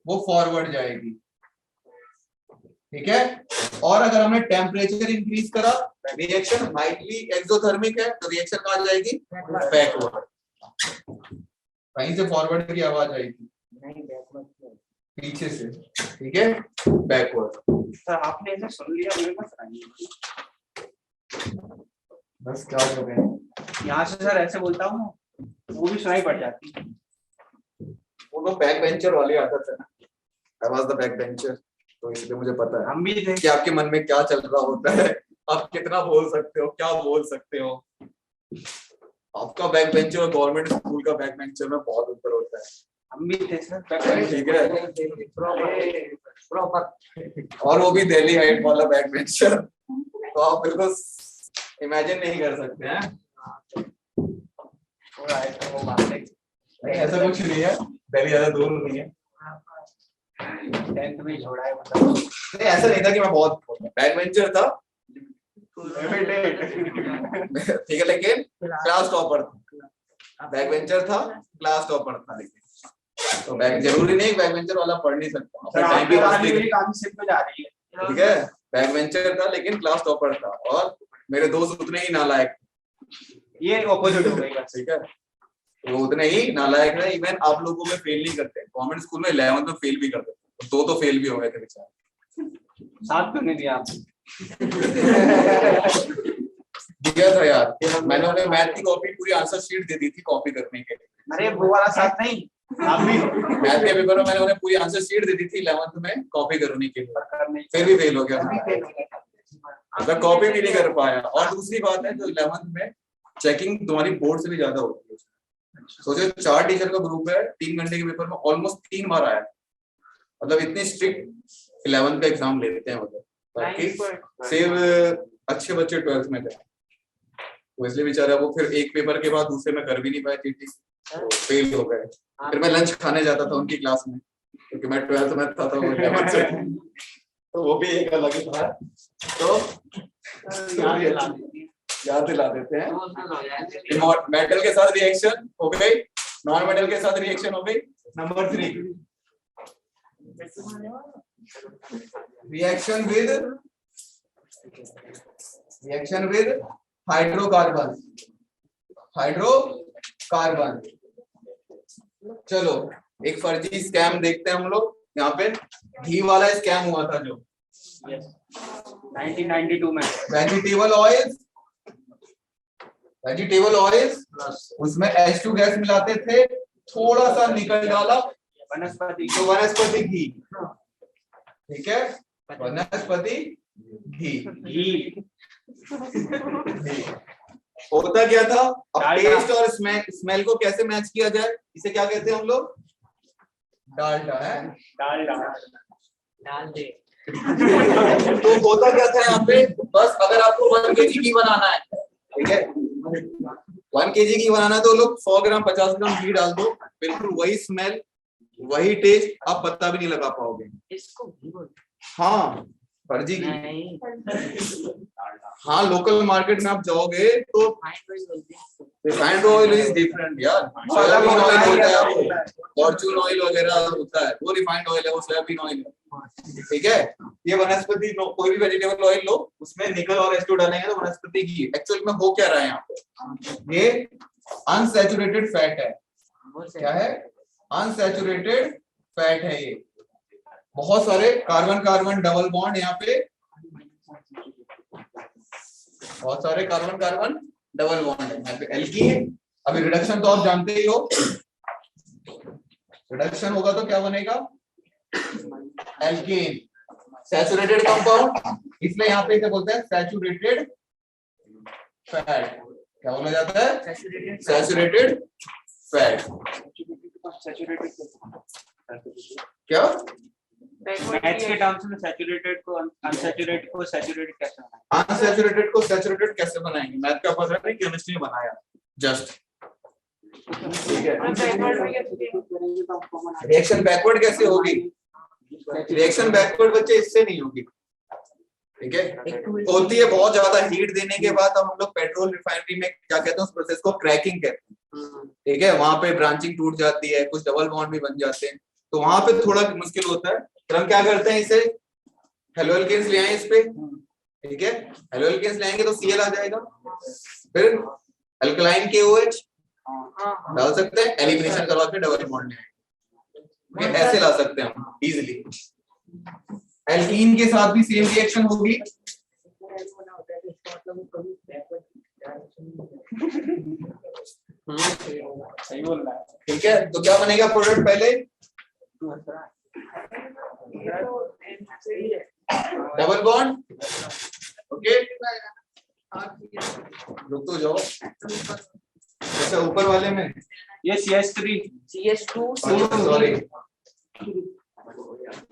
वो फॉरवर्ड जाएगी, ठीक है। और अगर हमने टेम्परेचर इंक्रीज करा, रिएक्शन माइल्डली एक्सोथर्मिक है तो रिएक्शन कहाँ जाएगी, बैकवर्ड। कहीं से फॉरवर्ड की आवाज आएगी, पीछे से, ठीक है, बैकवर्ड। सर आपने ऐसा सुन लिया, मुझे मत सुनाइए। बस क्या हो गया, यहाँ से सर ऐसे बोलता हूँ वो भी सुनाई पड़ जाती है। वो तो बैक बेंचर वाली आदत है ना, I was the backbencher, तो इसलिए मुझे पता है हम भी थे कि आपके मन में क्या चल रहा होता है, आप कितना बोल सकते हो, क्या बोल सकते हो। आपका बैक बेंचर और गवर्नमेंट स्कूल का बैक बेंचर में बहुत अंतर होता है। हम भी थे सर, ठीक है, और वो भी दिल्ली हाइट वाला बैक बेंचर, तो आप बिल्कुल इमेजिन नहीं कर सकते हैं। नहीं ऐसा कुछ नहीं है, दिल्ली ज्यादा दूर नहीं है। 10th में ही छोड़ा है मतलब। नहीं ऐसा नहीं था कि मैं बहुत बैक बेंचर था, ठीक है, लेकिन क्लास टॉपर था। बैक बेंचर था, क्लास टॉपर था, लेकिन तो बैक जरूरी नहीं बैक बेंचर वाला पढ़ नहीं सकता, अपने टाइम पे जा रही है, ठीक है। बैक बेंचर था लेकिन क्लास टॉपर था, और मेरे दोस्त उतने ही नालायक, ये ऑपोजिट हो गई, ठीक है, वो उतने ही नालायक है। इवन आप लोगों में फेल नहीं करते, गवर्नमेंट स्कूल में 11th में फेल भी करते, दो तो फेल भी हो गए थे बेचारे। साथ क्यों नहीं दिया आप? दिया था यार, मैंने उन्हें मैथ की कॉपी पूरी आंसर शीट दे दी थी कॉपी करने के लिए। अरे वो वाला साथ नहीं, आप भी मैथ के पेपर में मैंने उन्हें पूरी आंसर शीट दे दी थी 11th में कॉपी करने के लिए, फिर भी फेल हो गया, मैं कॉपी भी नहीं कर पाया। और दूसरी बात है, जो 11th में चेकिंग तुम्हारी बोर्ड से भी ज्यादा होती है। सोचो 4 टीचर का ग्रुप है, 3 घंटे के पेपर में ऑलमोस्ट 3 बार आया, मतलब इतनी स्ट्रिक्ट 11th का एग्जाम लेते हैं, मतलब ताकि सिर्फ अच्छे बच्चे 12th में जाए। तो इसलिए बेचारा वो फिर एक पेपर के बाद दूसरे में कर भी नहीं पाए चीटिंग, तो फेल हो गए। फिर मैं लंच खाने जाता था उनकी क्लास में, क्योंकि मैं 12th में था, तो वो 11th से, तो वो भी एक अलग ही था। तो याद दिला देते हैं, मेटल के साथ रिएक्शन हो गई, नॉन मेटल के साथ रिएक्शन हो गई। Number 3, reaction with hydrocarbon. Hydrocarbon, चलो एक फर्जी स्कैम देखते हैं हम लोग। यहाँ पे घी वाला स्कैम हुआ था जो 1992 में, वेजिटेबल ऑयल्स, उसमें H2 गैस मिलाते थे, थोड़ा सा निकल डाला, वनस्पति घी, ठीक है, वनस्पति घी। होता क्या था, अब डालडा। टेस्ट और स्मेल को कैसे मैच किया जाए, इसे क्या कहते हैं हम लोग, डालडा है। डाल दे। तो होता क्या था यहाँ पे, बस अगर आपको 1 kg घी बनाना है, ठीक है, 1 kg घी बनाना है तो लोग 100 ग्राम 50 ग्राम घी डाल दो, बिल्कुल वही स्मेल वही टेस्ट, आप पता भी नहीं लगा पाओगे। इसको घी बोलते हाँ फर्जी घी, नहीं, हाँ लोकल मार्केट में आप जाओगे तो फाइन ऑयल बोलते हैं। रिफाइंड ऑयल इज डिफरेंट यार, सोयाबीन ऑयल होता है आपको, फॉर्चून ऑयल वगैरह होता है, वो रिफाइंड ऑयल है, वो सोयाबीन ऑयल है, ठीक है। ये वनस्पति कोई भी वेजिटेबल ऑयल लो, उसमें निकल और H2 डालेंगे तो वनस्पति घी। एक्चुअल में हो क्या रहा है यहाँ पे, ये अनसैचुरेटेड फैट है। क्या है, अनसैचुरेटेड फैट है ये। बहुत सारे कार्बन कार्बन डबल बॉन्ड यहाँ पे, बहुत सारे कार्बन कार्बन डबल बॉन्ड है यहाँ पे, एल्कीन। अभी रिडक्शन तो आप जानते ही हो, रिडक्शन होगा तो क्या बनेगा, एल्कीन, सैचुरेटेड कंपाउंड, इसलिए यहाँ पे इसे बोलते हैं सैचुरेटेड फैट। क्या बोला जाता है, सैचुरेटेड फैट। क्या मैथ्स के टर्म्स में सैचुरेटेड को अनसैचुरेटेड को सैचुरेटेड कैसे बनाएंगे? अनसैचुरेटेड को सैचुरेटेड कैसे बनाएंगे, मैथ का पता नहीं, केमिस्ट्री में बनाया जस्ट, ठीक है। रिएक्शन बैकवर्ड कैसे होगी, रिएक्शन बैकवर्ड बच्चे इससे नहीं होगी, ठीक है। होती है बहुत ज्यादा हीट देने के बाद, अब हम लोग पेट्रोल रिफाइनरी में क्या कहते हैं, उस प्रोसेस को क्रैकिंग कहते हैं, ठीक है। वहां पे ब्रांचिंग टूट जाती है, कुछ डबल बॉन्ड भी बन जाते हैं, तो वहां पे थोड़ा मुश्किल होता है। तो हम क्या करते हैं, इसे हेलोएल्केन्स ले आए इस पे, ठीक है, हेलोएल्केन्स लाएंगे तो Cl आ जाएगा, फिर अल्कलाइन KOH डाल सकते हैं, एलिमिनेशन करवा के डबल बॉन्ड ले आएंगे, ऐसे ला सकते हैं हम इजीली। एल्कीन के साथ भी सेम रिएक्शन होगी, सही बोल रहा है। ठीक है। तो क्या बनेगा प्रोडक्ट, पहले डबल बॉन्ड, ओके, रुक तो जाओ। अच्छा ऊपर वाले में ये CH3 CH2 सॉरी,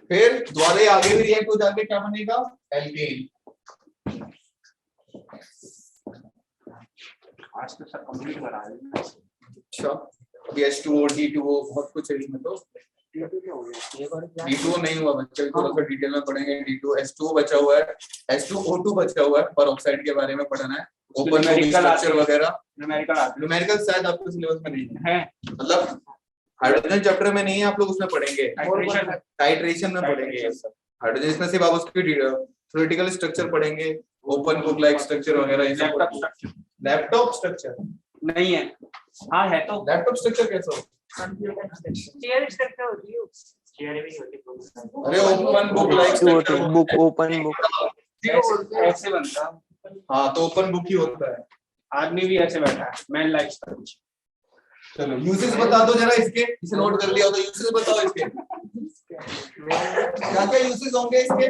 फिर द्वारे आगे भी रिएक्ट हो जाके क्या बनेगा, एल्केन। आज तो सब कंप्लीट करा है। अच्छा अभी H2O D2O बहुत कुछ है इसमें, तो D2O नहीं हुआ बच्चा, थोड़ा सा डिटेल में पढ़ेंगे। D2 H2O बचा हुआ है, H2O2 बचा हुआ है, पर ऑक्साइड के बारे में पढ़ना है, ओपन स्ट्रक्चर वगैरह, न्यूमेरिकल शायद आपके सिलेबस में नहीं है, मतलब हाइड्रोजन चैप्टर में नहीं है, आप लोग उसमें पढ़ेंगे, टाइट्रेशन में पढ़ेंगे हाइड्रोजन, इसमें सिर्फ आप उसकी थ्योरेटिकल स्ट्रक्चर पढ़ेंगे, ओपन बुक लाइक स्ट्रक्चर वगैरह। लैपटॉप स्ट्रक्चर नहीं है, हाँ है तो लैपटॉप स्ट्रक्चर कैसा हो, चेयर स्ट्रक्चर होती है, चेयर भी होती है। अरे open book like structure book, open book ऐसे बनता। हाँ तो ओपन बुक ही होता है। आदमी भी ऐसे बैठा है, मैन लाइक स्ट्रक्चर। चलो यूसेज बता दो जरा इसके, इसे नोट कर लिया हो तो यूसेज बताओ इसके, क्या क्या यूसेज होंगे इसके,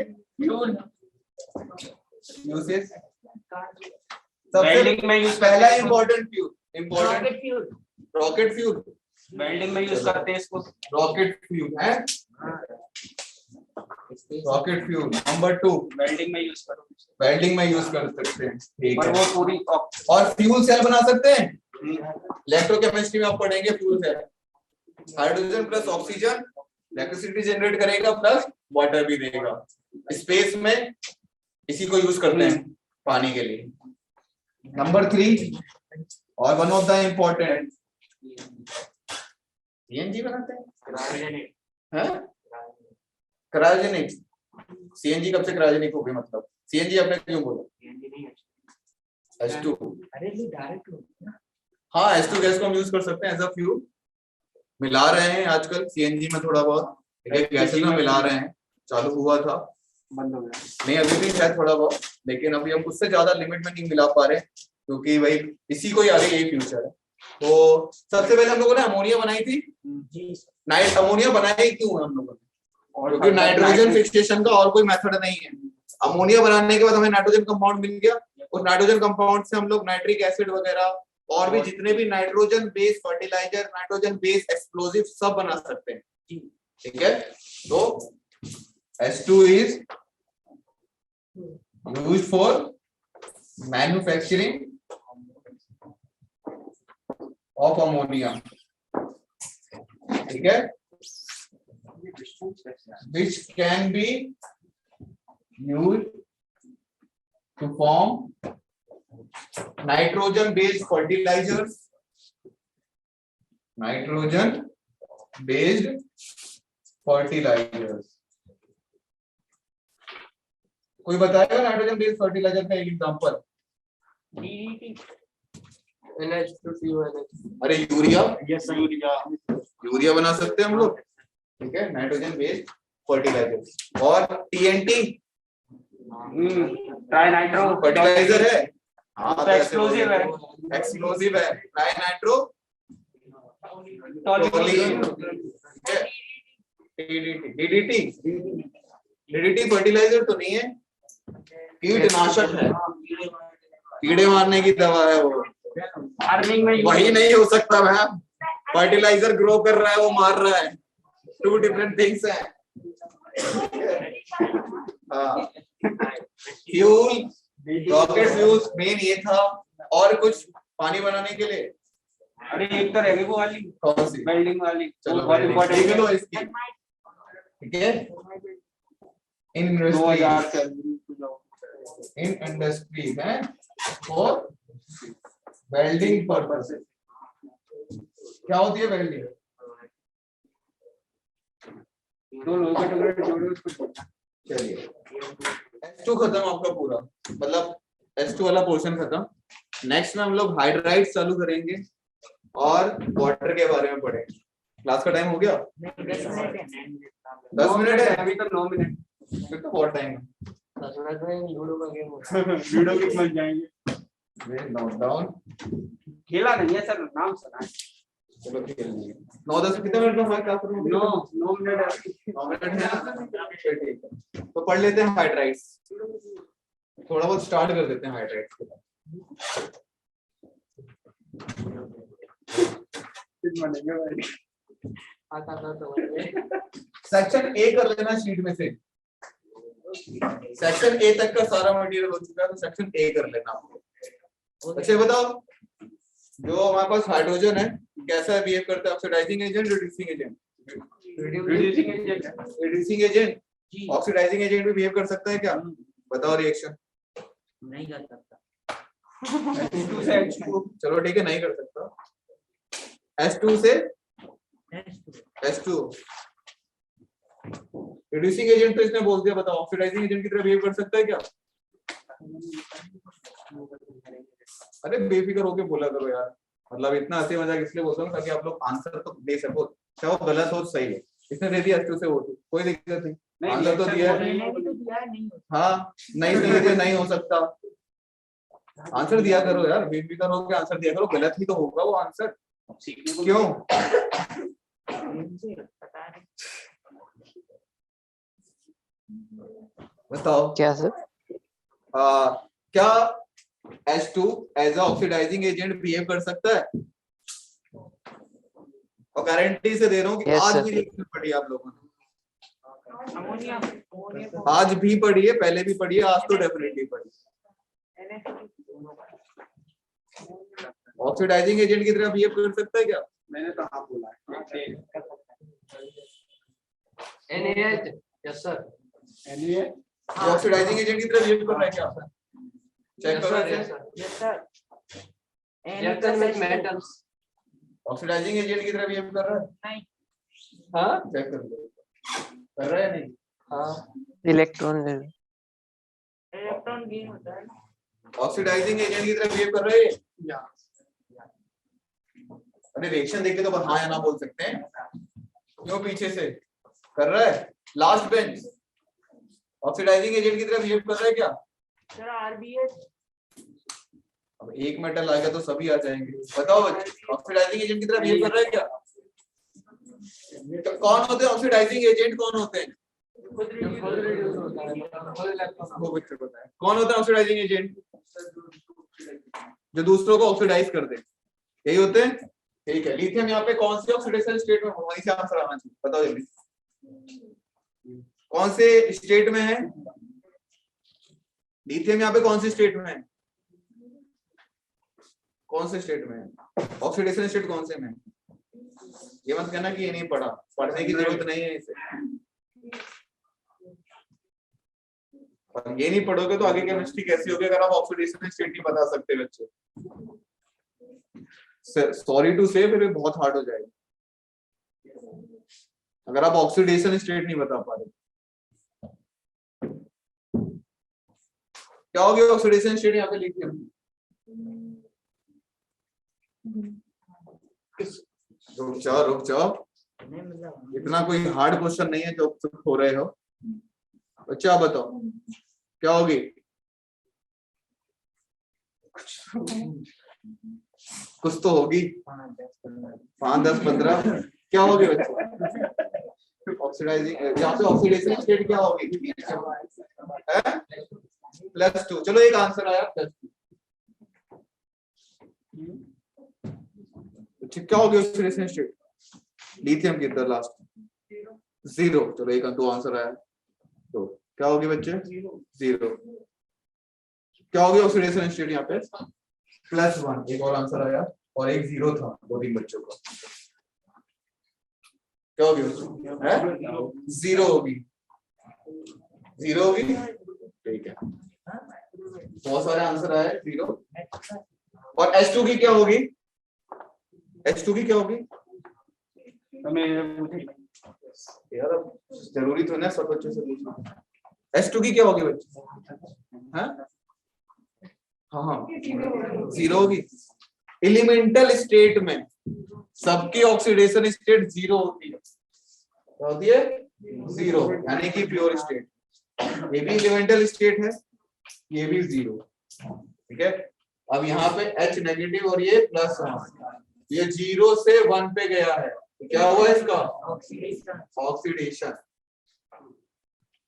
यूसेज सबसे वेल्डिंग में यूज पहला important fuel, rocket fuel, welding में यूज करते हैं इसको, रॉकेट फ्यूल है, रॉकेट फ्यूल। नंबर 2 वेल्डिंग में यूज करो, वेल्डिंग में यूज कर सकते हैं, ठीक और है। वो पूरी और फ्यूल सेल बना सकते हैं, इलेक्ट्रोकेमिस्ट्री में आप पढ़ेंगे fuel cell, hydrogen plus oxygen electricity generate करेगा प्लस वाटर भी देगा, स्पेस में इसी को यूज करते हैं पानी के लिए। नंबर 3 और one of the important, CNG बनाते हैं, क्रायोजेनिक। सीएनजी कब से क्रायोजेनिक हो गई, मतलब सीएनजी आपने क्यों बोला, H2, अरे ये डायरेक्ट हाँ H2 गैस को हम यूज कर सकते हैं एज अ फ्यूल, मिला रहे हैं आजकल सीएनजी में थोड़ा बहुत, गैसेस में मिला रहे हैं, चालू हुआ था, बंद हो गया, नहीं अभी भी शायद थोड़ा बहुत, लेकिन अभी हम उससे ज्यादा लिमिट में नहीं मिला पा रहे, क्योंकि भाई इसी को ही आगे यही फ्यूचर है। तो सबसे पहले हम लोगों ने अमोनिया बनाई थी, नाइट अमोनिया बनाई क्यों हम लोगों ने, क्योंकि नाइट्रोजन फिक्सेशन का और कोई मेथड नहीं है। अमोनिया बनाने के बाद हमें नाइट्रोजन कंपाउंड मिल गया, उस नाइट्रोजन कंपाउंड से हम लोग नाइट्रिक एसिड वगैरह और भी जितने भी nitrogen based fertiliser, nitrogen based explosive सब बना सकते हैं, ठीक है। तो H2 is used for manufacturing of ammonia, ठीक है, which can be used to form nitrogen based fertilizers, nitrogen based fertilizers। कोई बताएगा नाइट्रोजन बेस्ड फर्टिलाइजर का एक एग्जांपल? NH2CONH। अरे यूरिया, यस यूरिया, यूरिया बना सकते हैं हम लोग, ठीक है, नाइट्रोजन बेस्ड फर्टिलाइजर। और TNT ट्राई नाइट्रो फर्टिलाइजर है, हाँ तो एक्सप्लोसिव है, एक्सप्लोसिव है, ट्राई नाइट्रो DDT फर्टिलाइजर तो नहीं है, कीटनाशक है, कीड़े मारने की दवा है वो, फार्मिंग में वही नहीं हो सकता मैम। फर्टिलाइजर ग्रो कर रहा है, वो मार रहा है, टू डिफरेंट थिंग्स हैं। फ्यूल, रॉकेट फ्यूल मेन ये था, और कुछ पानी बनाने के लिए। अरे एक तो रहेगी वो वाली कौन सी? वेल्डिंग वाली, चलो बहुत देख इंपॉर्टेंट लो है। इसकी, ठीक है। इन 2000 का इन इंडस्ट्री है फॉर वेल्डिंग पर्पस। क्या होती है वेल्डिंग? दो लोगों के टुकड़े जोड़ो उसको जोड़ना। चलिए H2 खत्म आपका पूरा, मतलब H2 वाला पोर्शन खत्म। नेक्स्ट में हम लोग हाइड्राइड्स चालू करेंगे और वाटर के बारे में पढ़ेंगे। क्लास का टाइम हो गया? 10 मिनट है अभी तो 9 मिनट, फिर तो बहुत टाइम है। 10 मिनट में लूडो का गेम होगा। वीडियो भी बन जाएंगे। नोट डाउन, खेला नहीं है सर, नाम सुना है। चलो खेल लिए। 9-10 कितने मिनट में हमारी क्लास खत्म होगी? 9 मिनट है। 9 मिनट है ना? ठीक है, तो पढ़ लेते हैं हाइड्राइड्स, थोड़ा बहुत स्टार्ट कर देते हैं हाइड्राइड्स के बाद। सेक्शन ए कर लेना शीट में से। सेक्शन ए तक का सारा मटेरियल हो चुका है, तो सेक्शन ए कर लेना आपको। अच्छा बताओ, जो हमारे पास हाइड्रोजन है कैसा बिहेव करता है? Oxidising agent, reducing agent? Reducing agent, reducing agent. Oxidising agent भी बिहेव कर सकता है क्या? बताओ रिएक्शन। नहीं कर सकता। H2 से H2, चलो ठीक है, नहीं कर सकता। H2 से H2 रिड्यूसिंग एजेंट तो इसने बोल दिया, बताओ ऑक्सीडाइजिंग एजेंट की तरह बिहेव कर सकता है क्या? अरे बेफिक्र होके बोला करो यार, मतलब इतना हंसी मजाक इसलिए बोलता हूँ ताकि आप लोग आंसर तो दे सको, चाहे वो गलत हो सही है। इसने दे दिया H2 से O2, कोई दिक्कत नहीं, आंसर तो दिया है। हाँ नहीं नहीं हो सकता, आंसर दिया करो यार, बेफिक्र होके आंसर दिया करो, गलत ही तो होगा वो आंसर। क्यों? बताओ क्या सर? क्या H2 as a oxidising agent behave कर सकता है? और गारंटी से दे रहा हूँ कि Yes, आज sir. भी रिएक्शन पढ़ी आप लोगों ने, आज भी पढ़ी है, पहले भी पढ़ी है, आज तो डेफिनेटली पढ़ी। ऑक्सीडाइजिंग एजेंट की तरह बिहेव कर सकता है क्या? मैंने तो हाँ बोला है। NaH, yes sir. Oxidising agent की तरह बिहेव कर रहा है क्या? चेक करो। Yes sir. Reaction with metals. Oxidising agent की तरह बिहेव कर रहा है? नहीं। हाँ चेक कर लो, कर रहा है नहीं? हाँ, इलेक्ट्रॉन इलेक्ट्रॉन गेन होता है। ऑक्सीडाइजिंग एजेंट की तरह बिहेव कर रहा है? अरे रिएक्शन देख के तो हाँ या ना बोल सकते हैं। क्यों पीछे से कर रहा है? लास्ट बेंच ऑक्सीडाइजिंग एजेंट की तरह बिहेव कर रहा है क्या? Sir RBH। अब एक मेटल आएगा तो सभी आ जाएंगे। बताओ ऑक्सीडाइजिंग एजेंट की तरह बिहेव कर रहा है क्या? तो कौन होते हैं ऑक्सीडाइजिंग एजेंट? कौन होते हैं? खुद रिड्यूस होता है, खुद इलेक्ट्रॉन। वो बच्चे को बताएं। कौन होता है ऑक्सीडाइजिंग एजेंट? जो दूसरों को ऑक्सीडाइज कर दे, यही होते हैं। ठीक है, लिथियम यहाँ पे कौन सी ऑक्सीडेशन स्टेट में, वहीं से आंसर आना चाहिए, बताओ जल्दी कौन से स्टेट में है लिथियम, यहाँ पे कौन सी स्टेट में है, कौन से स्टेट में है, ऑक्सीडेशन स्टेट कौन से में है? ये मत कहना कि ये नहीं पढ़ा, पढ़ने की जरूरत नहीं है इसे, और ये नहीं पढ़ोगे तो आगे केमिस्ट्री कैसी होगी अगर आप ऑक्सीडेशन स्टेट नहीं बता सकते बच्चे। सॉरी टू से, फिर बहुत हार्ड हो जाएगा अगर आप ऑक्सीडेशन स्टेट नहीं बता पा रहे। क्या हो गया ऑक्सीडेशन स्टेट यहाँ पे लिथियम? रुक जाओ, इतना कोई हार्ड क्वेश्चन नहीं है जो तुम हो रहे हो। बच्चा बताओ क्या होगी? कुछ तो होगी, 5, 10, 15 क्या होगी बच्चे? ऑक्सीडाइजिंग, यहाँ पे ऑक्सीडेशन स्टेट क्या होगी? +2। चलो एक आंसर आया +2। क्या हो गया ऑक्सीडेशन स्टेट लिथियम की तरह? लास्ट 0। चलो एक 2 आंसर आया, तो क्या होगी बच्चे? 0। क्या हो गया ऑक्सीडेशन स्टेट यहाँ पे? +1। एक और आंसर आया और एक 0 था 2-3 बच्चों का। क्या होगी? 0 होगी, 0 होगी। ठीक है, बहुत सारे आंसर आए 0। और H2 की क्या होगी? H2 की क्या होगी? यार जरूरी तो ना सब बच्चों से पूछना। H2 की क्या होगी बच्चे? हाँ 0 होगी। एलिमेंटल स्टेट में सबकी ऑक्सीडेशन स्टेट 0 होती है। क्या होती है? 0, यानी कि प्योर स्टेट। ये भी एलिमेंटल स्टेट है, ये भी 0। ठीक है, अब यहाँ पे H नेगेटिव और ये +1, ये 0 से 1 पे गया है, तो क्या हुआ इसका? ऑक्सीडेशन।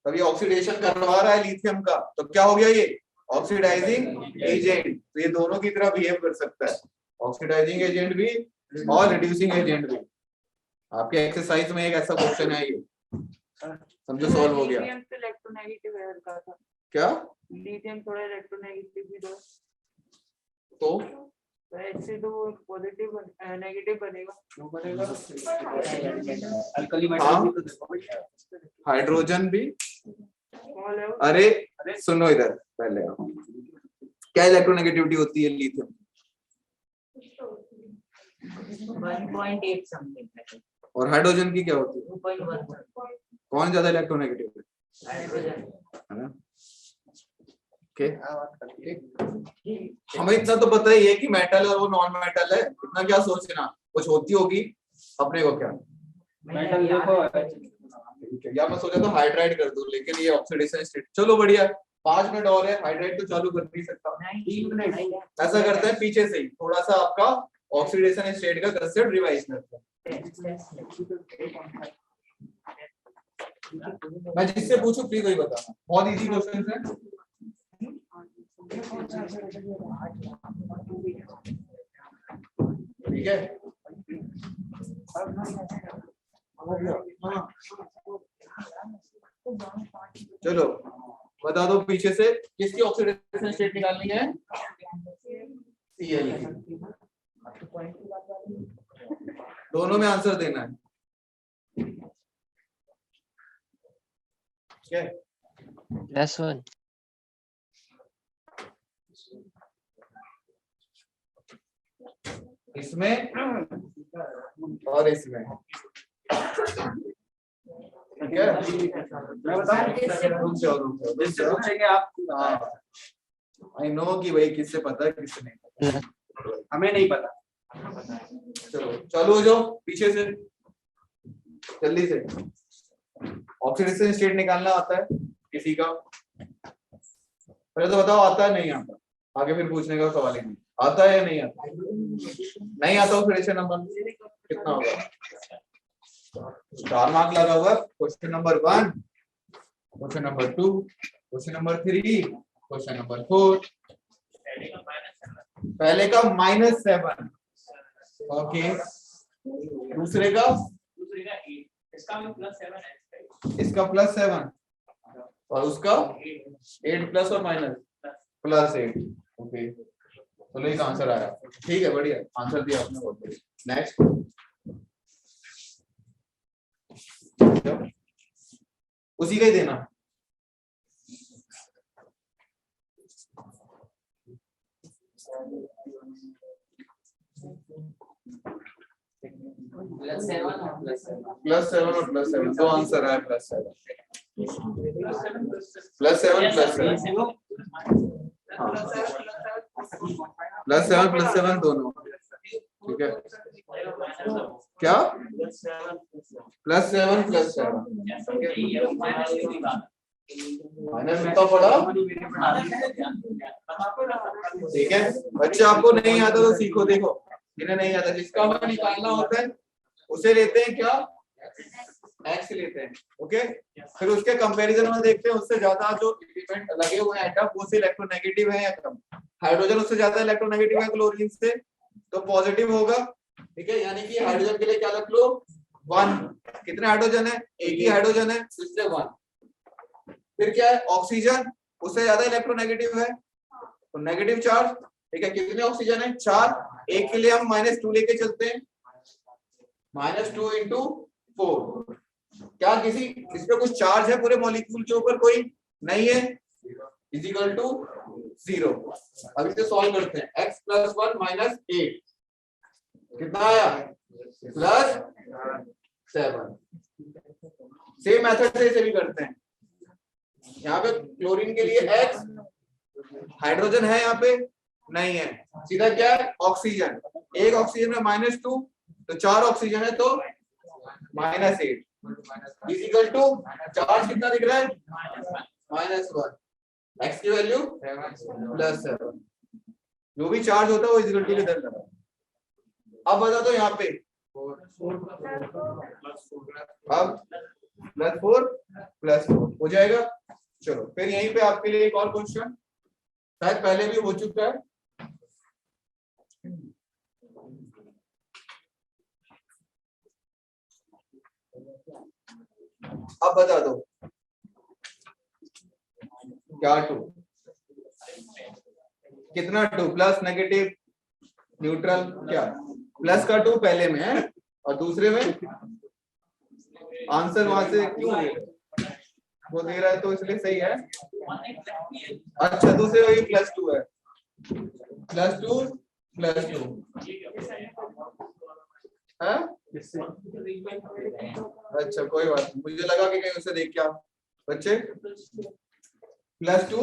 तब ये ऑक्सीडेशन करवा रहा है लिथियम का, तो क्या हो गया? ये ऑक्सीडाइजिंग एजेंट। तो ये दोनों की तरह बिहेव कर सकता है, ऑक्सीडाइजिंग एजेंट भी और रिड्यूसिंग एजेंट भी। आपके एक्सरसाइज में एक ऐसा क्वेश्चन है, ये समझो सॉल्व हो गया। लिथियम तो इलेक्ट्रोनेगेटिव है का था। क्या? लिथियम थोड़ा इलेक्ट्रोनेगेटिव भी दो, तो H2 पॉजिटिव नेगेटिव बनेगा। हाइड्रोजन भी। अरे सुनो इधर पहले, क्या इलेक्ट्रोनेगेटिविटी होती है लिथियम? 1.8 समथिंग। और हाइड्रोजन की क्या होती है? 2.1। कौन ज्यादा इलेक्ट्रोनेगेटिव है? हाइड्रोजन। है ना? हमें इतना तो पता ही है कि मेटल और वो नॉन मेटल है, इतना क्या सोचना, कुछ होती होगी अपने को क्या मेटल देखो। या मैं सोचा तो हाइड्राइड कर दूं, लेकिन ये ऑक्सीडेशन स्टेट। चलो बढ़िया, 5 मिनट और है, हाइड्राइड तो चालू कर नहीं सकता। 3 मिनट ऐसा करते हैं पीछे से ही थोड़ा सा आपका ऑक्सीडेशन स्टेट का कंसेप्ट रिवाइज करते हैं। मैं जिससे पूछूं प्लीज वही बताना, बहुत इजी क्वेश्चन है। ठीक है, चलो बता दो पीछे से, किसकी ऑक्सीडेशन स्टेट निकालनी है? Cl। दोनों में आंसर देना है। ठीक है, +1। इसमें और इसमें। ठीक है, मैं बताऊं? रुक जाओ। जिससे पूछेंगे आप। आई नो कि भाई किससे पता है किससे नहीं पता, हमें नहीं पता। चलो चालू हो जाओ पीछे से जल्दी से। ऑक्सीडेशन स्टेट निकालना आता है किसी का? पहले तो बताओ आता है नहीं आता, आगे फिर पूछने का सवाल ही नहीं। आता है या नहीं आता? नहीं आता ऑक्सीडेशन नंबर कितना होगा? 4 मार्क लगा हुआ। Question number 1, question number 2, question number 3, question number 4, पहले का -7, ओके, दूसरे का इसका +7 और उसका 8 प्लस और माइनस +8, ओके, चलो एक आंसर आया, ठीक है, बढ़िया आंसर दिया आपने, बहुत बढ़िया। नेक्स्ट उसी का ही देना। +7 और +7 दो आंसर है, +7 हाँ, +7 दोनों, ठीक है, क्या +7 माइनस कितना पड़ा, ठीक है बच्चे, आपको नहीं आता तो सीखो, देखो जिन्हें नहीं आता, जिसका हमें निकालना होता है उसे लेते हैं क्या, एक्स लेते हैं, ओके, फिर उसके कंपैरिजन में देखते हैं उससे ज्यादा जो एलिमेंट लगे हुए हैं एटम, वो से इलेक्ट्रोनेगेटिव है या कम, हाइड्रोजन उससे ज्यादा इलेक्ट्रोनेगेटिव है क्लोरीन से, तो पॉजिटिव होगा, ठीक है, यानी कि हाइड्रोजन के लिए क्या रख लो 1, कितने हाइड्रोजन है, एक ही हाइड्रोजन है, इसलिए 1। फिर क्या है, ऑक्सीजन उससे ज्यादा इलेक्ट्रोनेगेटिव है, तो नेगेटिव चार्ज, ठीक है, कितने ऑक्सीजन है 4, एक के लिए हम -2 लेके चलते हैं, -2 × 4, क्या किसी इस पे कुछ चार्ज है पूरे मॉलिक्यूल के ऊपर, कोई नहीं है, इक्वल टू 0। अब इसे सॉल्व करते हैं, x + 1 - 8 कितना आया, +7। सेम मेथड से इसे भी करते हैं, यहाँ पे क्लोरीन के लिए x, हाइड्रोजन है यहाँ पे नहीं है, सीधा क्या है ऑक्सीजन, एक ऑक्सीजन में -2, तो 4 ऑक्सीजन है तो -8, इक्वल टू चार्ज कितना दिख रहा है -1, x की वैल्यू +7, जो भी चार्ज होता है वो इक्वल टू के इधर लगा। अब बता दो यहाँ पे, अब +4 +4 हो जाएगा। चलो फिर यहीं पे आपके लिए एक और क्वेश्चन, शायद पहले भी हो चुका है, अब बता दो क्या 2, कितना 2, प्लस नेगेटिव न्यूट्रल, क्या प्लस का 2 पहले में है और दूसरे में आंसर वहां से क्यों वो दे रहा है तो इसलिए सही है, अच्छा दूसरे में +2 है, +2 है, अच्छा कोई बात नहीं, मुझे लगा कि कहीं उसे देख क्या बच्चे, +2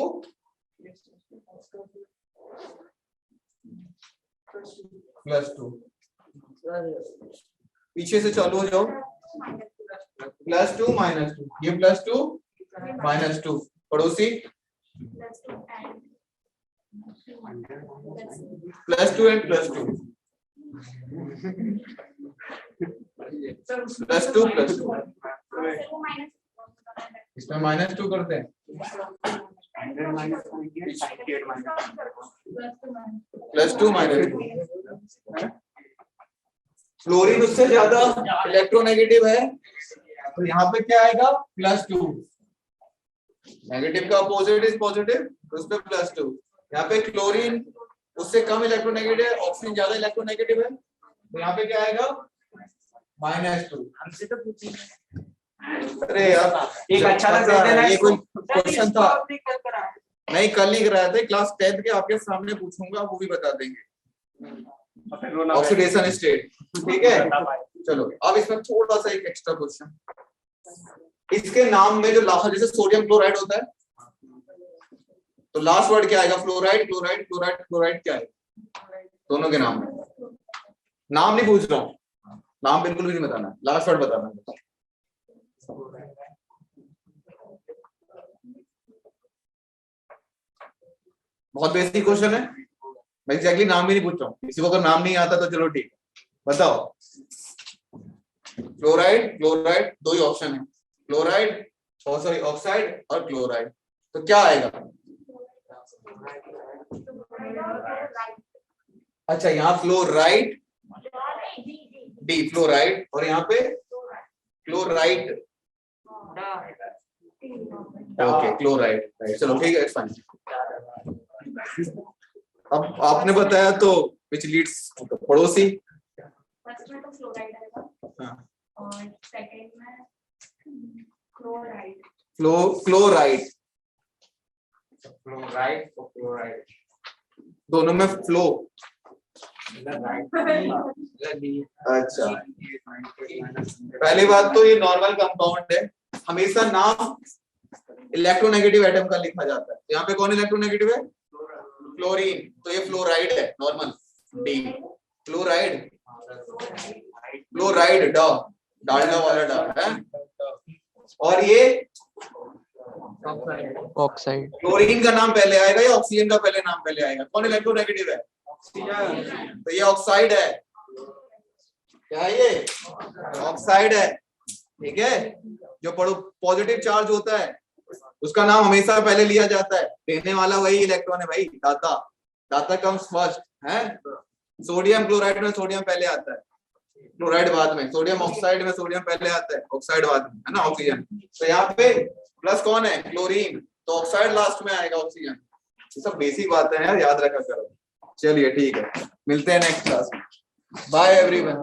पीछे से चालू हो जाओ, +2 -2, ये +2 -2, पड़ोसी +2 and +2 +2 इसमें -2 करते हैं, +2 -2, फ्लोरीन उससे ज्यादा इलेक्ट्रोनेगेटिव है, तो यहाँ पे क्या आएगा +2, नेगेटिव का अपोजिट इज पॉजिटिव, तो उस पे +2, यहाँ पे क्लोरीन उससे कम इलेक्ट्रोनेगेटिव है, ऑक्सीजन ज्यादा इलेक्ट्रोनेगेटिव है, तो यहाँ पे क्या आएगा -2। अरे यार एक अच्छा लग रहा है, ये कोई क्वेश्चन था नहीं, कल नहीं कराया था, क्लास 10th के आपके सामने पूछूंगा, वो भी बता देंगे, ऑक्सीडेशन स्टेट, ठीक है। चलो अब इसमें थोड़ा सा एक एक्स्ट्रा क्वेश्चन, इसके नाम में जो लास्ट, जैसे सोडियम क्लोराइड होता है तो लास्ट वर्ड क्या आएगा, फ्लोराइड क्लोराइड क्लोराइड क्लोराइड क्या है, दोनों के नाम में, नाम नहीं पूछ रहा हूँ, नाम बिल्कुल भी नहीं बताना, लास्ट वर्ड बताना। बहुत बेसिक क्वेश्चन है, मैं एग्जैक्टली नाम भी नहीं पूछ रहा हूँ, किसी को अगर नाम नहीं आता तो चलो ठीक, बताओ क्लोराइड क्लोराइड दो ही ऑप्शन है, क्लोराइड सॉरी ऑक्साइड और क्लोराइड, तो क्या आएगा अच्छा, यहाँ flow right, D flow right, और यहाँ पे flow right, okay chloride, right, चलो ठीक है, फाइन। अब आपने बताया तो विच लीड्स पड़ोसी। फर्स्ट में तो फ्लोराइड आएगा हाँ, और सेकंड में क्लोराइड। क्लोराइड, फ्लोराइड और क्लोराइड दोनों में फ्लो। अच्छा, पहली बात तो ये नॉर्मल कंपाउंड है, हमेशा नाम इलेक्ट्रोनेगेटिव एटम का लिखा जाता है। यहाँ पे कौन इलेक्ट्रोनेगेटिव है? क्लोरीन, तो ये फ्लोराइड है normal, D fluoride, fluoride Dalda वाला डा है। और ये ऑक्साइड। क्लोरीन का नाम पहले आएगा या ऑक्सीजन का पहले नाम पहले आएगा? कौन इलेक्ट्रोनेगेटिव है? तो ये ऑक्साइड है, क्या है ये? ऑक्साइड है, ठीक है। जो पॉजिटिव चार्ज होता है उसका नाम हमेशा पहले लिया जाता है, देने वाला वही इलेक्ट्रॉन है भाई, दाता, दाता कम्स फर्स्ट है। सोडियम क्लोराइड में सोडियम पहले आता है, क्लोराइड बाद में, सोडियम ऑक्साइड में सोडियम पहले आता है, ऑक्साइड बाद में, है ना, ऑक्सीजन। तो यहाँ पे प्लस कौन है? क्लोरीन, तो ऑक्साइड लास्ट में आएगा, ऑक्सीजन। ये सब बेसिक बातें हैं यार, याद रखा करो। चलिए ठीक है, मिलते हैं नेक्स्ट क्लास में। Bye everyone.